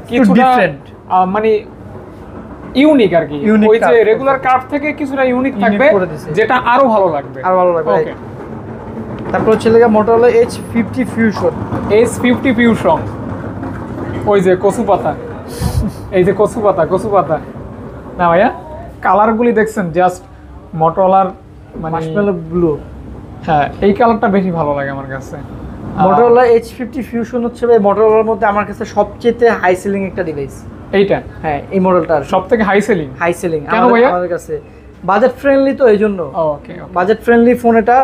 কিছু ডিফারেন্ট, মানে ইউনিক আর কি। ওই যে রেগুলার কার্ভ থেকে কিছুটা ইউনিক থাকবে, যেটা আরো ভালো লাগবে। ওকে, তারপর হচ্ছে Motorola H50 fusion. H50 fusion, ওই যে কচু পাতা, এই যে কচু পাতা না ভাইয়া, কালারগুলি দেখছেন জাস্ট মোটরোলার মানে মার্শমেলো ব্লু। হ্যাঁ, এই কালারটা বেশি ভালো লাগে আমার কাছে। মোটরোলা H50 ফিউশন হচ্ছে ভাই মোটরোলার মধ্যে আমার কাছে সবচেয়ে হাই সেলিং একটা ডিভাইস। এইটা হ্যাঁ, এই মডেলটা সব থেকে হাই সেলিং। কেন ভাইয়া? আমাদের কাছে বাজেট ফ্রেন্ডলি, তো এই জন্য। ওকে, বাজেট ফ্রেন্ডলি ফোন এটা,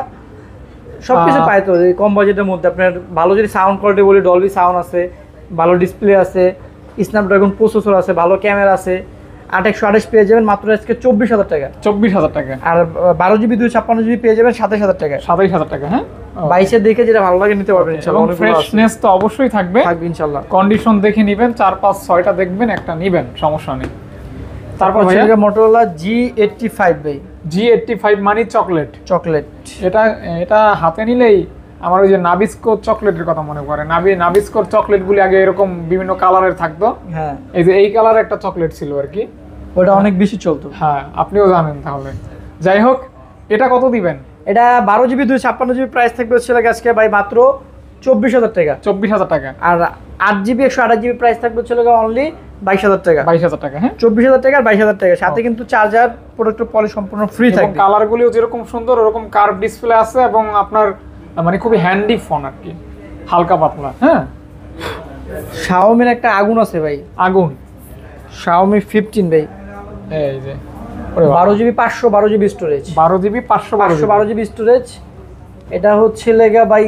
সবকিছু পায় তো এই কম বাজেটের মধ্যে। আপনার ভালো যদি সাউন্ড কোয়ালিটি বলি, ডলবি সাউন্ড আছে, ভালো ডিসপ্লে আছে, স্ন্যাপড্রাগন প্রসেসর আছে, ভালো ক্যামেরা আছে। 828 পেয়ে যাবেন মাত্র আজকে 24,000 টাকা। 24,000 টাকা। আর 12GB 256GB পেয়ে যাবেন 27,000 টাকা। 27,000 টাকা। হ্যাঁ, 22 দেখে যেটা ভালো লাগে নিতে পারবেন ইনশাআল্লাহ। এবং ফ্রেশনেস তো অবশ্যই থাকবে ইনশাআল্লাহ। কন্ডিশন দেখে নেবেন, 4 5 6টা দেখবেন, একটা নেবেন, সমস্যা নেই। তারপর ভাইয়া মোটরোলা G85 ভাই। G85 মানে চকলেট। এটা হাতে নিলেই আমার ওই যে নাবিস্কো চকলেটের কথা মনে পড়ে। নাবিস্কোর চকলেটগুলি আগে এরকম বিভিন্ন কালারের থাকতো। হ্যাঁ, এই যে এই কালারের একটা চকলেট ছিল আর কি, ওটা অনেক বেশি চলতো। হ্যাঁ, আপনিও জানেন। তাহলে যাই হোক, এটা কত দিবেন? এটা 12GB 256GB প্রাইস থাকবে হচ্ছে আজকে ভাই মাত্র 24,000 টাকা। 24,000 টাকা। আর 8GB 128GB প্রাইস থাকবে হচ্ছে অনলি 22,000 টাকা। 22,000 টাকা। হ্যাঁ, 24,000 টাকা আর 22,000 টাকা, সাথে কিন্তু চার্জার, প্রোডাক্টের পলি সম্পূর্ণ ফ্রি থাকবে। কালারগুলিও যেরকম সুন্দর ওরকম কার্ভ ডিসপ্লে আছে, এবং আপনার মানে খুবই হ্যান্ডি ফোন আর কি, হালকা পাতলা। হ্যাঁ, Xiaomi-র একটা আগুন আছে ভাই, আগুন Xiaomi 15 ভাই। এই যে 12GB 512GB storage, 12GB 512GB storage. এটা হচ্ছে ভাই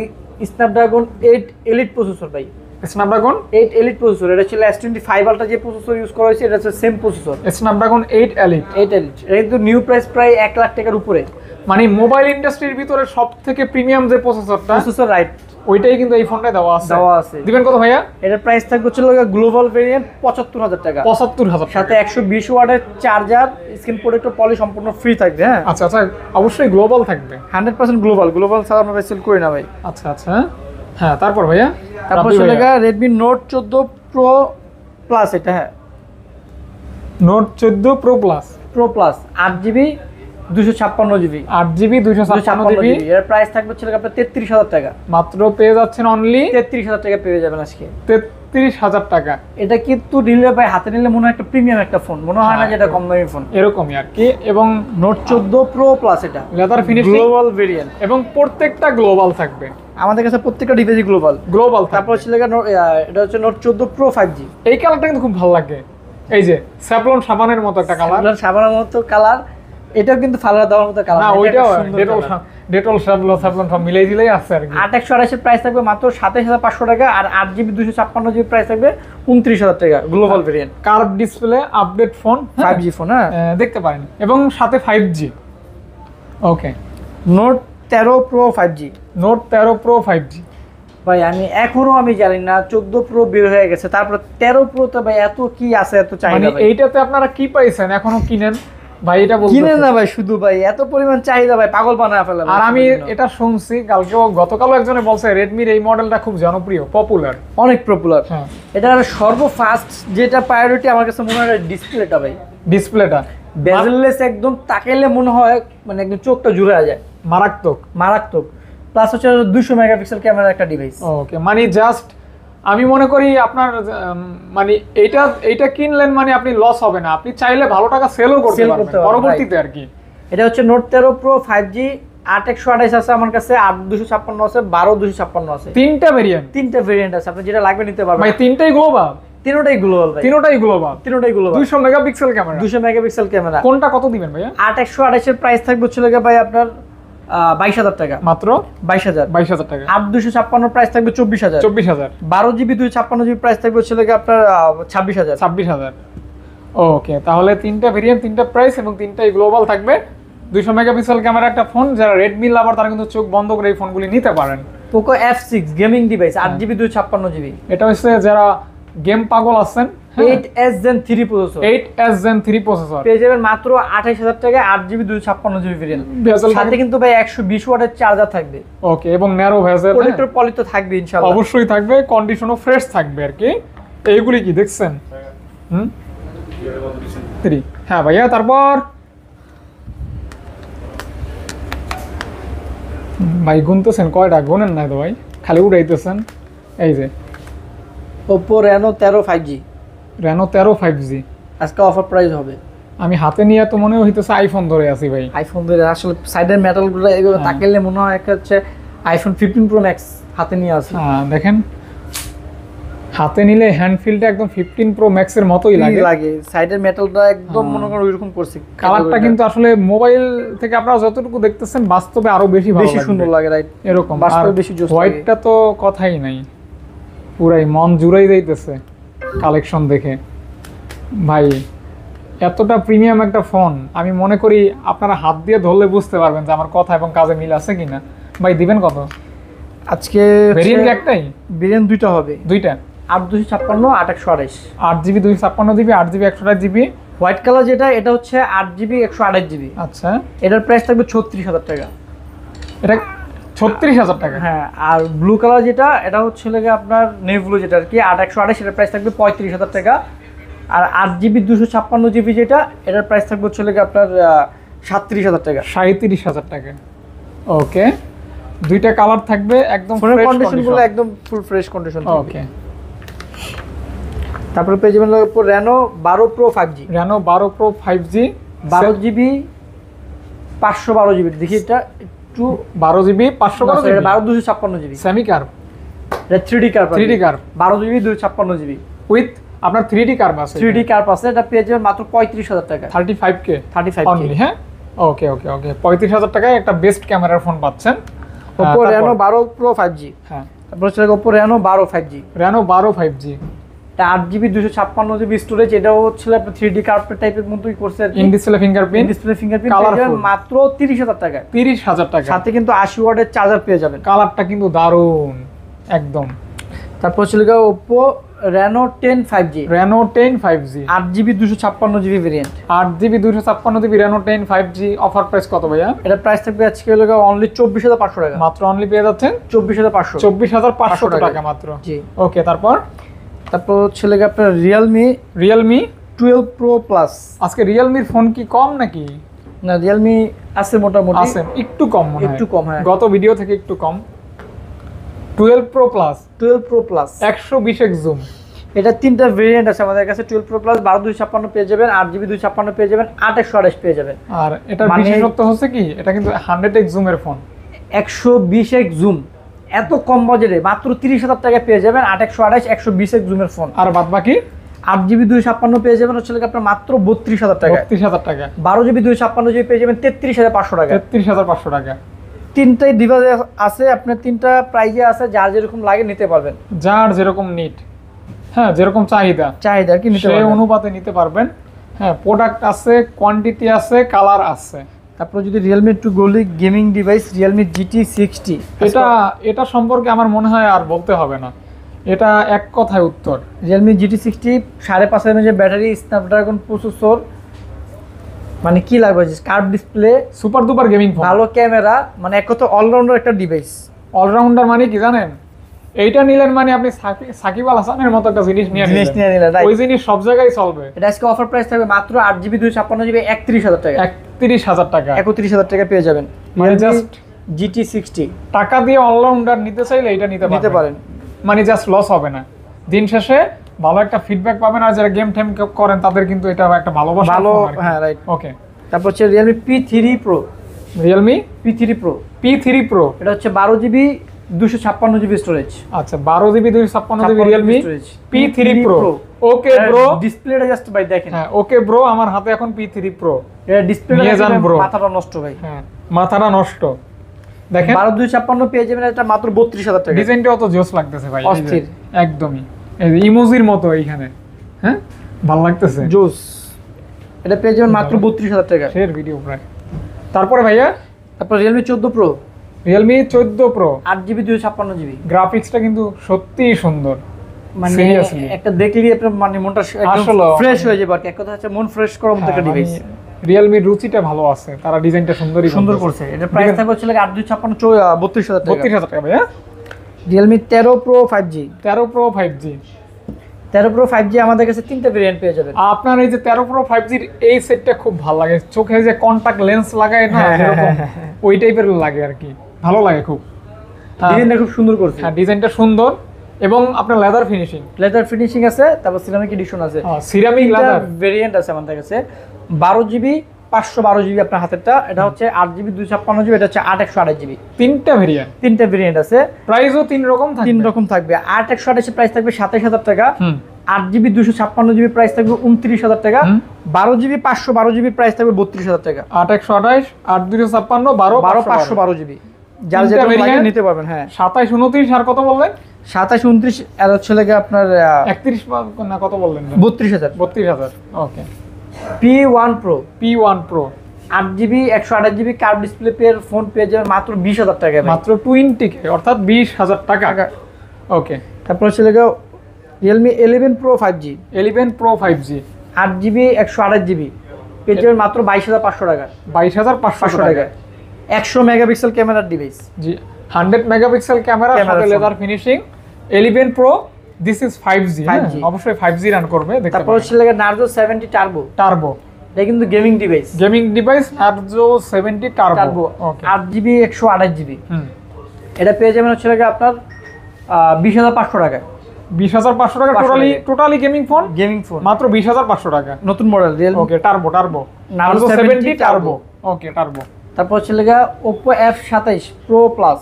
স্ন্যাপড্রাগন 8 এলিট প্রসেসর ভাই। Snapdragon 8 elite processor. এটা ছিল S25 আলট্রা যে প্রসেসর ইউজ করা হয়েছে, এটা হচ্ছে সেম প্রসেসর, স্ন্যাপড্রাগন 8 এলিট। এটা কিন্তু নিউ প্রাইস প্রায় 1 লাখ টাকার উপরে। মানে মোবাইল ইন্ডাস্ট্রির ভিতরে সবথেকে প্রিমিয়াম যে প্রসেসর রাইট, ওইটাই কিন্তু এই ফোনটায় দেওয়া আছে। দিবেন কত ভাইয়া? এটার প্রাইস থাকবে হচ্ছে গ্লোবাল ভেরিয়েন্ট 75,000 টাকা। 75,000 সাথে 120 ওয়াটের চার্জার, স্ক্রিন প্রোটেক্টর, পলি সম্পূর্ণ ফ্রি থাকবে। হ্যাঁ, আচ্ছা, অবশ্যই গ্লোবাল থাকবে, 100% গ্লোবাল ছাড়া আমরা সেল করি না ভাই। আচ্ছা। হ্যাঁ, তারপর ভাইয়া? তারপর Redmi Note 14 Pro Plus। এটা হ্যাঁ, Note 14 Pro Plus 8GB 256GB। 8GB 256GB। এর প্রাইস থাকবে হচ্ছে আপনার 33,000 টাকা। মাত্র পেয়ে যাচ্ছেন অনলি 33,000 টাকা পেয়ে যাবেন আজকে। 33,000 টাকা। এটা কিন্তু নিলে ভাই হাতে নিলে মনে হয় একটা প্রিমিয়াম একটা ফোন, মনে হয় না যে এটা কম দামি ফোন। এরকমই আর কি। এবং Note 14 Pro Plus এটা লেদার ফিনিশিং, গ্লোবাল ভেরিয়েন্ট, এবং প্রত্যেকটা গ্লোবাল থাকবে। আমাদের কাছে প্রত্যেকটা ডিভাইস গ্লোবাল। তারপর হচ্ছে এটা হচ্ছে Note 14 Pro 5G। এই কালারটা কিন্তু খুব ভালো লাগে, এই যে স্যাফলন সাবানের মতো একটা কালার। সাবানের মতো কালার, এটাও কিন্তু ফালার দেওয়ার মতো কালার না, ওইটাও ডেটল সাবলন সব মিলাই দিলেই আছে আর কি। 828 এর প্রাইস থাকবে মাত্র 27,500 টাকা। আর 8GB 256GB প্রাইস থাকবে 29,000 টাকা, global variant, curve display, update phone, 5G phone. হ্যাঁ, দেখতে পারেন, এবং সাথে 5G। ওকে, Note 13 Pro 5G। Note 13 Pro 5G ভাই আমি জানি না, 14 Pro বের হয়ে গেছে, তারপর 13 Pro তো ভাই এত কি আছে, এত চাহিদা মানে এইটাতে আপনারা কি পাইছেন এখনো কিনেন ভাই? এটা কিনেন না ভাই, শুধু ভাই এত পরিমাণ চাহিদা ভাই পাগল বানায় ফেলে। আর আমি এটা শুনছি গতকালও একজনে বলছে Redmi এই মডেলটা খুব জনপ্রিয়, পপুলার, অনেক পপুলার। হ্যাঁ, এটা সর্বফাস্ট যেটা প্রায়োরিটি আমার কাছে মনে হয় ডিসপ্লেটা ভাই। ডিসপ্লেটা বেজেললেস, একদম তাকাইলে মনে হয় মানে একদম চোখটা জুড়ে যায়, মারাত্মক। প্লাস হচ্ছে 200 মেগাপিক্সেল ক্যামেরার একটা ডিভাইস। ওকে, মানে জাস্ট আমি মনে করি আপনার মানে এইটা কিনলেন মানে আপনি লস হবে না, আপনি চাইলে ভালো টাকা সেলও করতে পারবেন পরবর্তীতে আর কি। এটা হচ্ছে Note 13 Pro 5G, 8/128 আছে আমার কাছে, 8/256 আছে, 12/256 আছে। তিনটা ভেরিয়েন্ট আছে, আপনি যেটা লাগবে নিতে পারবেন। ভাই তিনটাই গ্লোবাল? তিনটাই গ্লোবাল ভাই, তিনটাই global. 200 megapixel camera, 200 megapixel camera. কোনটা কত দিবেন ভাইয়া? 8/128 এর প্রাইস থাকবে হচ্ছে ভাই আপনার 22,000 টাকা, মাত্র 22,000 টাকা। 8/256 প্রাইস থাকবে 24,000। 12GB 256GB প্রাইস থাকবে হচ্ছে আপনার 26,000। ওকে, তাহলে তিনটা ভেরিয়েন্ট, তিনটা প্রাইস, এবং তিনটাই গ্লোবাল থাকবে। 200 মেগাপিক্সেল ক্যামেরা একটা ফোন, যারা রেডমি লাভার তারা কিন্তু চোখ বন্ধ করে এই ফোনগুলি নিতে পারেন। Poco F6 gaming device, 8GB 256GB। এটা হচ্ছে যারা গেম পাগল আছেন, 8S Gen 3 processor, 8S Gen 3 processor পেয়ে যাবেন মাত্র 28,000 টাকায়, 8GB 256GB ভেরিয়েন্ট। সাথে কিন্তু ভাই 120 ওয়াটের চার্জার থাকবে। ওকে, এবং ন্যারো ভেজেল, প্রোটেক্টর পলি তো থাকবে ইনশাআল্লাহ, অবশ্যই থাকবে, কন্ডিশনও ফ্রেশ থাকবে আর কি। এইগুলি কি দেখছেন? 3। হ্যাঁ ভাইয়া, তারপর ভাই গুনতেছেন কয়টা, গোনেন না তো ভাই, খালি উড়াইতেছেন। এই যে Oppo Reno 13 5G Reno 13 5G আজকে অফার প্রাইস হবে। আমি হাতে নিয়ে তো মনে হইতেছে আইফোন ধরে আছি ভাই। আইফোন ধরে আসলে সাইডের মেটালগুলো এগুলো তাকাইলে মনে হয় একটা হচ্ছে আইফোন 15 Pro Max হাতে নিয়ে আছে। হ্যাঁ দেখেন, হাতে নিলে হ্যান্ড ফিলটা একদম 15 Pro Max এর মতোই লাগে। সাইডের মেটালটা একদম মনে করেন ওইরকম করছে। কালারটা কিন্তু আসলে মোবাইল থেকে আপনারা যতটুকু দেখতেছেন বাস্তবে আরো বেশি ভালো, বেশি সুন্দর লাগে, রাইট? এরকম বাস্তবে বেশি জোস লাগে। হোয়াইটটা তো কথাই নাই, পুরাই মন জুড়াই যাইতেছে কালেকশন দেখে ভাই। এতটা প্রিমিয়াম একটা ফোন আমি মনে করি আপনারা হাত দিয়ে ধরলে বুঝতে পারবেন যে আমার কথা এবং কাজে মিল আছে কিনা। ভাই দিবেন কত আজকে? ভেরিয়েন্ট একটাই? ভেরিয়েন্ট দুইটা হবে। দুইটা? 8/256 8/128। 8GB 256GB, 8GB 128GB। White colour যেটা এটা হচ্ছে 8GB 128GB। আচ্ছা, এটার প্রাইস থাকবে 36,000 টাকা। এটা 36,000 টাকা? হ্যাঁ। আর ব্লু কালার যেটা এটা হচ্ছে লাগে আপনার নেভব্লু যেটা আর কি 8/128, এটার প্রাইস থাকবে 35,000 টাকা। আর 8GB 256GB যেটা এটার প্রাইস থাকবে হচ্ছে লাগে আপনার 37,000 টাকা। 37,000 টাকা। ওকে, দুইটা কালার থাকবে, একদম ফোনের ফ্রেশ কন্ডিশনগুলো একদম ফুল ফ্রেশ কন্ডিশন থাকবে। ওকে। তারপরে পেয়ে যাবেন উপর Reno 12 Pro 5G। Reno 12 Pro 5G 12GB 512GB। দেখি এটা একটু 12GB 512GB 12/256GB semi curve, এটা 3D curve. 3D curve 12GB 256GB with আপনার 3D কার্ভ আছে। 3D কার্ভ আছে, এটা পেয়ে যাবেন মাত্র 35,000 টাকা। 35K 35K only. হ্যাঁ, ওকে ওকে ওকে, 35,000 টাকায় একটা বেস্ট ক্যামেরার ফোন পাচ্ছেন। Oppo Reno 12 Pro 5G। হ্যাঁ, তারপর হচ্ছে Oppo Reno 12 5G। Reno 12 5G, এটা 8GB 256GB স্টোরেজ। এটাও হচ্ছে আপনার 3D কার্ভেট টাইপের মতোই করছে আর কি। In display fingerprint, display fingerprint Colourful। পেয়ে যাবেন মাত্র 30,000 টাকা। 30,000 টাকা। সাথে কিন্তু 80 ওয়াটের চার্জার পেয়ে যাবেন। কালারটা কিন্তু দারুণ একদম। তারপর হচ্ছে Oppo Reno 10 5G। Reno 10 5G 8GB 256GB variant. 8GB 256GB Reno 10 5G offer price কত ভাইয়া? এটা প্রাইস থাকবে আজকে হলো অনলি 24,500 টাকা। মাত্র অনলি পেয়ে যাচ্ছেন 24,500। 24,500 টাকা মাত্র। জি। ওকে, তারপর হচ্ছে আপনার Realme 12 Pro Plus। আজকে Realme-র ফোন কি কম নাকি? না, Realme আছে মোটামুটি, আছে একটু কম মনে হয়, একটু কম। হ্যাঁ, গত ভিডিও থেকে একটু কম। 12 Pro Plus 12 Pro Plus 120x zoom. এটা তিনটা ভেরিয়েন্ট আছে আমাদের কাছে। 12 Pro Plus 12/256 পেয়ে যাবেন, 8GB 256 পেয়ে যাবেন, 8/128 পেয়ে যাবেন। আর এটার বিশেষত্ব হচ্ছে কি, এটা কিন্তু 100x জুমের ফোন। 120x জুম, এত কম বাজেটে মাত্র 30,000 টাকায় পেয়ে যাবেন 8/128 120x জুমের ফোন। আর বাদ বাকি 8GB 256 পেয়ে যাবেন হচ্ছে আপনার মাত্র 32,000 টাকা। 32,000 টাকা। 12GB 256GB পেয়ে যাবেন 33,500 টাকা। 33,500 টাকা। তিনটাই ডিভাইস আছে, আপনার তিনটা প্রাইজে আছে, যার যেরকম লাগে নিতে পারবেন। যার যেরকম নিড, হ্যাঁ যেরকম চাহিদা কি নিতে সেই পারবেন, অনুপাতে নিতে পারবেন। হ্যাঁ, প্রোডাক্ট আছে, কোয়ান্টিটি আছে, কালার আছে। তারপর যদি Realme 2 gold gaming device Realme GT 60, এটা সম্পর্কে আমার মনে হয় আর বলতে হবে না, এটা এক কথায় উত্তর। Realme GT 60 5.5 mAh battery, Snapdragon processor, মানে কি লাগবে, curve display, super duper gaming phone, ভালো ক্যামেরা, মানে এক কথা অলরাউন্ডার একটা ডিভাইস। অলরাউন্ডার মানে কি জানেন, এইটা নিলেন মানে আপনি সাকিব আল হাসানের মতো একটা জিনিস নিয়ে নিলেন, ওই জিনিস সব জায়গায় চলবে। এটা আজকে অফার প্রাইস থাকবে মাত্র 8GB 256GB 31,000 টাকা। 31,000 টাকা। 31,000 টাকা পেয়ে যাবেন মানে জাস্ট GT 60। টাকা দিয়ে অলরাউন্ডার নিতে চাইলে এটা নিতে পারেন, মানে জাস্ট লস হবে না, দিন শেষে ভালো একটা ফিডব্যাক পাবেন। আর যারা গেম টেম করেন তাদের কিন্তু এটা একটা ভালোবাসা। হ্যাঁ, রাইট। ওকে, তারপর হচ্ছে Realme P3 Pro। Realme P3 Pro এটা হচ্ছে 12GB 256GB স্টোরেজ। আচ্ছা, 12GB 256GB Realme P3 Pro। Okay bro, ডিসপ্লেটা জাস্ট ভাই দেখেন। হ্যাঁ ওকে ব্রো, আমার হাতে এখন P3 Pro। এটা ডিসপ্লেটা নিয়ে যান ব্রো, মাথাটা নষ্ট ভাই। হ্যাঁ, মাথাটা নষ্ট। দেখেন 12/256 পেয়ে যাবেন, এটা মাত্র 32,000 টাকা। ডিজাইনটা অত জোস লাগতেছে ভাই, অস্থির একদমই, এই যে ইমোজির মতো এইখানে। হ্যাঁ, ভালো লাগতেছে, জোস। এটা পেয়ে যাবেন মাত্র 32,000 টাকা। শেয়ার ভিডিও প্রায়। তারপরে ভাইয়া তারপর Realme 14 Pro। Realme 14 Pro 8GB 256GB। গ্রাফিক্সটা কিন্তু সত্যিই সুন্দর, মানে Seriously। একটা দেখলি আপনার মানে মনটা আসলে ফ্রেশ হয়ে যাবে আর কি। এক কথা হচ্ছে মন ফ্রেশ করার মতো একটা ডিভাইস। Realme রুচিটা ভালো আছে, তারা ডিজাইনটা সুন্দর করছে। এটা প্রাইস থাকবে হচ্ছে 8/256 32,000 টাকা। 32,000 টাকা ভাইয়া। Realme 13 Pro 5G। 13 Pro 5G 13 Pro 5G আমাদের কাছে তিনটা ভেরিয়েন্ট পেয়ে যাবেন। আপনার এই যে 13 Pro 5G এই সেটটা খুব ভালো লাগে, চোখে যে কন্টাক্ট লেন্স লাগায় না এরকম ওই টাইপের লাগে আর কি। ভালো লাগে খুব। ডিজাইনটা খুব সুন্দর করছে। হ্যাঁ, ডিজাইনটা সুন্দর এবং আপনার লেদার ফিনিশিং, লেদার ফিনিশিং আছে, তারপর সিরামিক এডিশন আছে, সিরামিক লেদার ভেরিয়েন্ট আছে আমাদের কাছে। 12GB 512GB আপনার হাতেরটা, এটা হচ্ছে 8GB 256GB, এটা হচ্ছে 8 128GB। তিনটা ভেরিয়েন্ট, তিনটা ভেরিয়েন্ট আছে, প্রাইসও তিন রকম থাকবে। 3 রকম থাকবে। 8 128 প্রাইস থাকবে 27000 টাকা, হুম 8GB 256GB প্রাইস থাকবে 29000 টাকা, 12GB 512GB প্রাইস থাকবে 32000 টাকা। 8 128 8 256 12 512GB যার তিনটা যেটা লাগে variant। নিতে পারবেন। হ্যাঁ 27 29 আর কত বললেন? 27 29 আর হচ্ছে লাগে আপনার 31 না কত বললেন? 32000। 32000। ওকে। P1 Pro P1 Pro 8GB 128GB curve display পেয়ে ফোন পেয়ে যাবেন মাত্র 20000 টাকায়, মাত্র 20K অর্থাৎ 20000 টাকা। ওকে। তারপর হচ্ছে লাগে Realme 11 Pro 5G 11 Pro 5G 8GB 128GB পেয়ে যাবেন মাত্র 22500 টাকা। 22500 টাকা। 100 মেগাপিক্সেল ক্যামেরার ডিভাইস। জি 100 মেগাপিক্সেল ক্যামেরা সাথে leather finishing. 11 Pro this is 5G। অবশ্যই 5G রান করবে। তারপর হচ্ছে লাগে Narzo 70 টার্বো। টার্বো এটা কিন্তু gaming device. Gaming device Narzo 70 turbo. Okay. 8GB 128GB। এটা পেয়ে যাবেন হচ্ছে লাগে আপনার 20500 টাকা। 20500 টাকা totally gaming phone. Gaming phone মাত্র 20500 টাকা। নতুন মডেল Realme ওকে টার্বো Narzo 70 টার্বো। ওকে টার্বো। তারপর হচ্ছে লাগে Oppo F27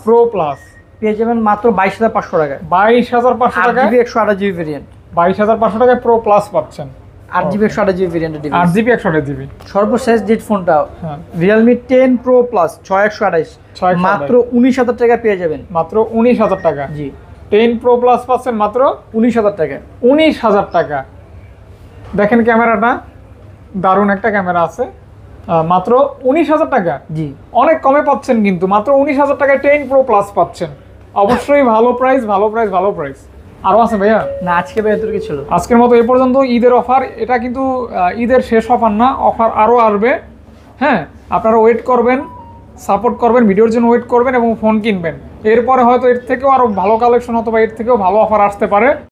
Pro Plus পেয়ে যাবেন মাত্র 22500 টাকা। 22500 টাকা 8GB 128GB ভেরিয়েন্ট। 22500 টাকায় Pro Plus পাচ্ছেন। 8GB 128GB ভেরিয়েন্টের ডিভাইস। 8GB 128GB। সর্বশেষ যে ফোনটা হ্যাঁ Realme 10 Pro Plus 6128 মাত্র 19000 টাকা পেয়ে যাবেন। মাত্র 19000 টাকা। জি 10 Pro Plus পাচ্ছেন মাত্র 19000 টাকা। 19000 টাকা। দেখেন ক্যামেরাটা দারুণ একটা ক্যামেরা আছে, মাত্র 19000 টাকা। জি অনেক কমে পাচ্ছেন কিন্তু, মাত্র 19000 টাকায় 10 Pro Plus পাচ্ছেন। অবশ্যই ভালো প্রাইস। আরো আছে ভাইয়া? না আজকে ভাই এতটুকু ছিল। আজকের মতো এ পর্যন্ত। ঈদের অফার, এটা কিন্তু ঈদের শেষ অফার না, অফার আরও আসবে। হ্যাঁ আপনারা ওয়েট করবেন, সাপোর্ট করবেন, ভিডিওর জন্য ওয়েট করবেন এবং ফোন কিনবেন। এরপরে হয়তো এর থেকেও আরও ভালো কালেকশন অথবা এর থেকেও ভালো অফার আসতে পারে।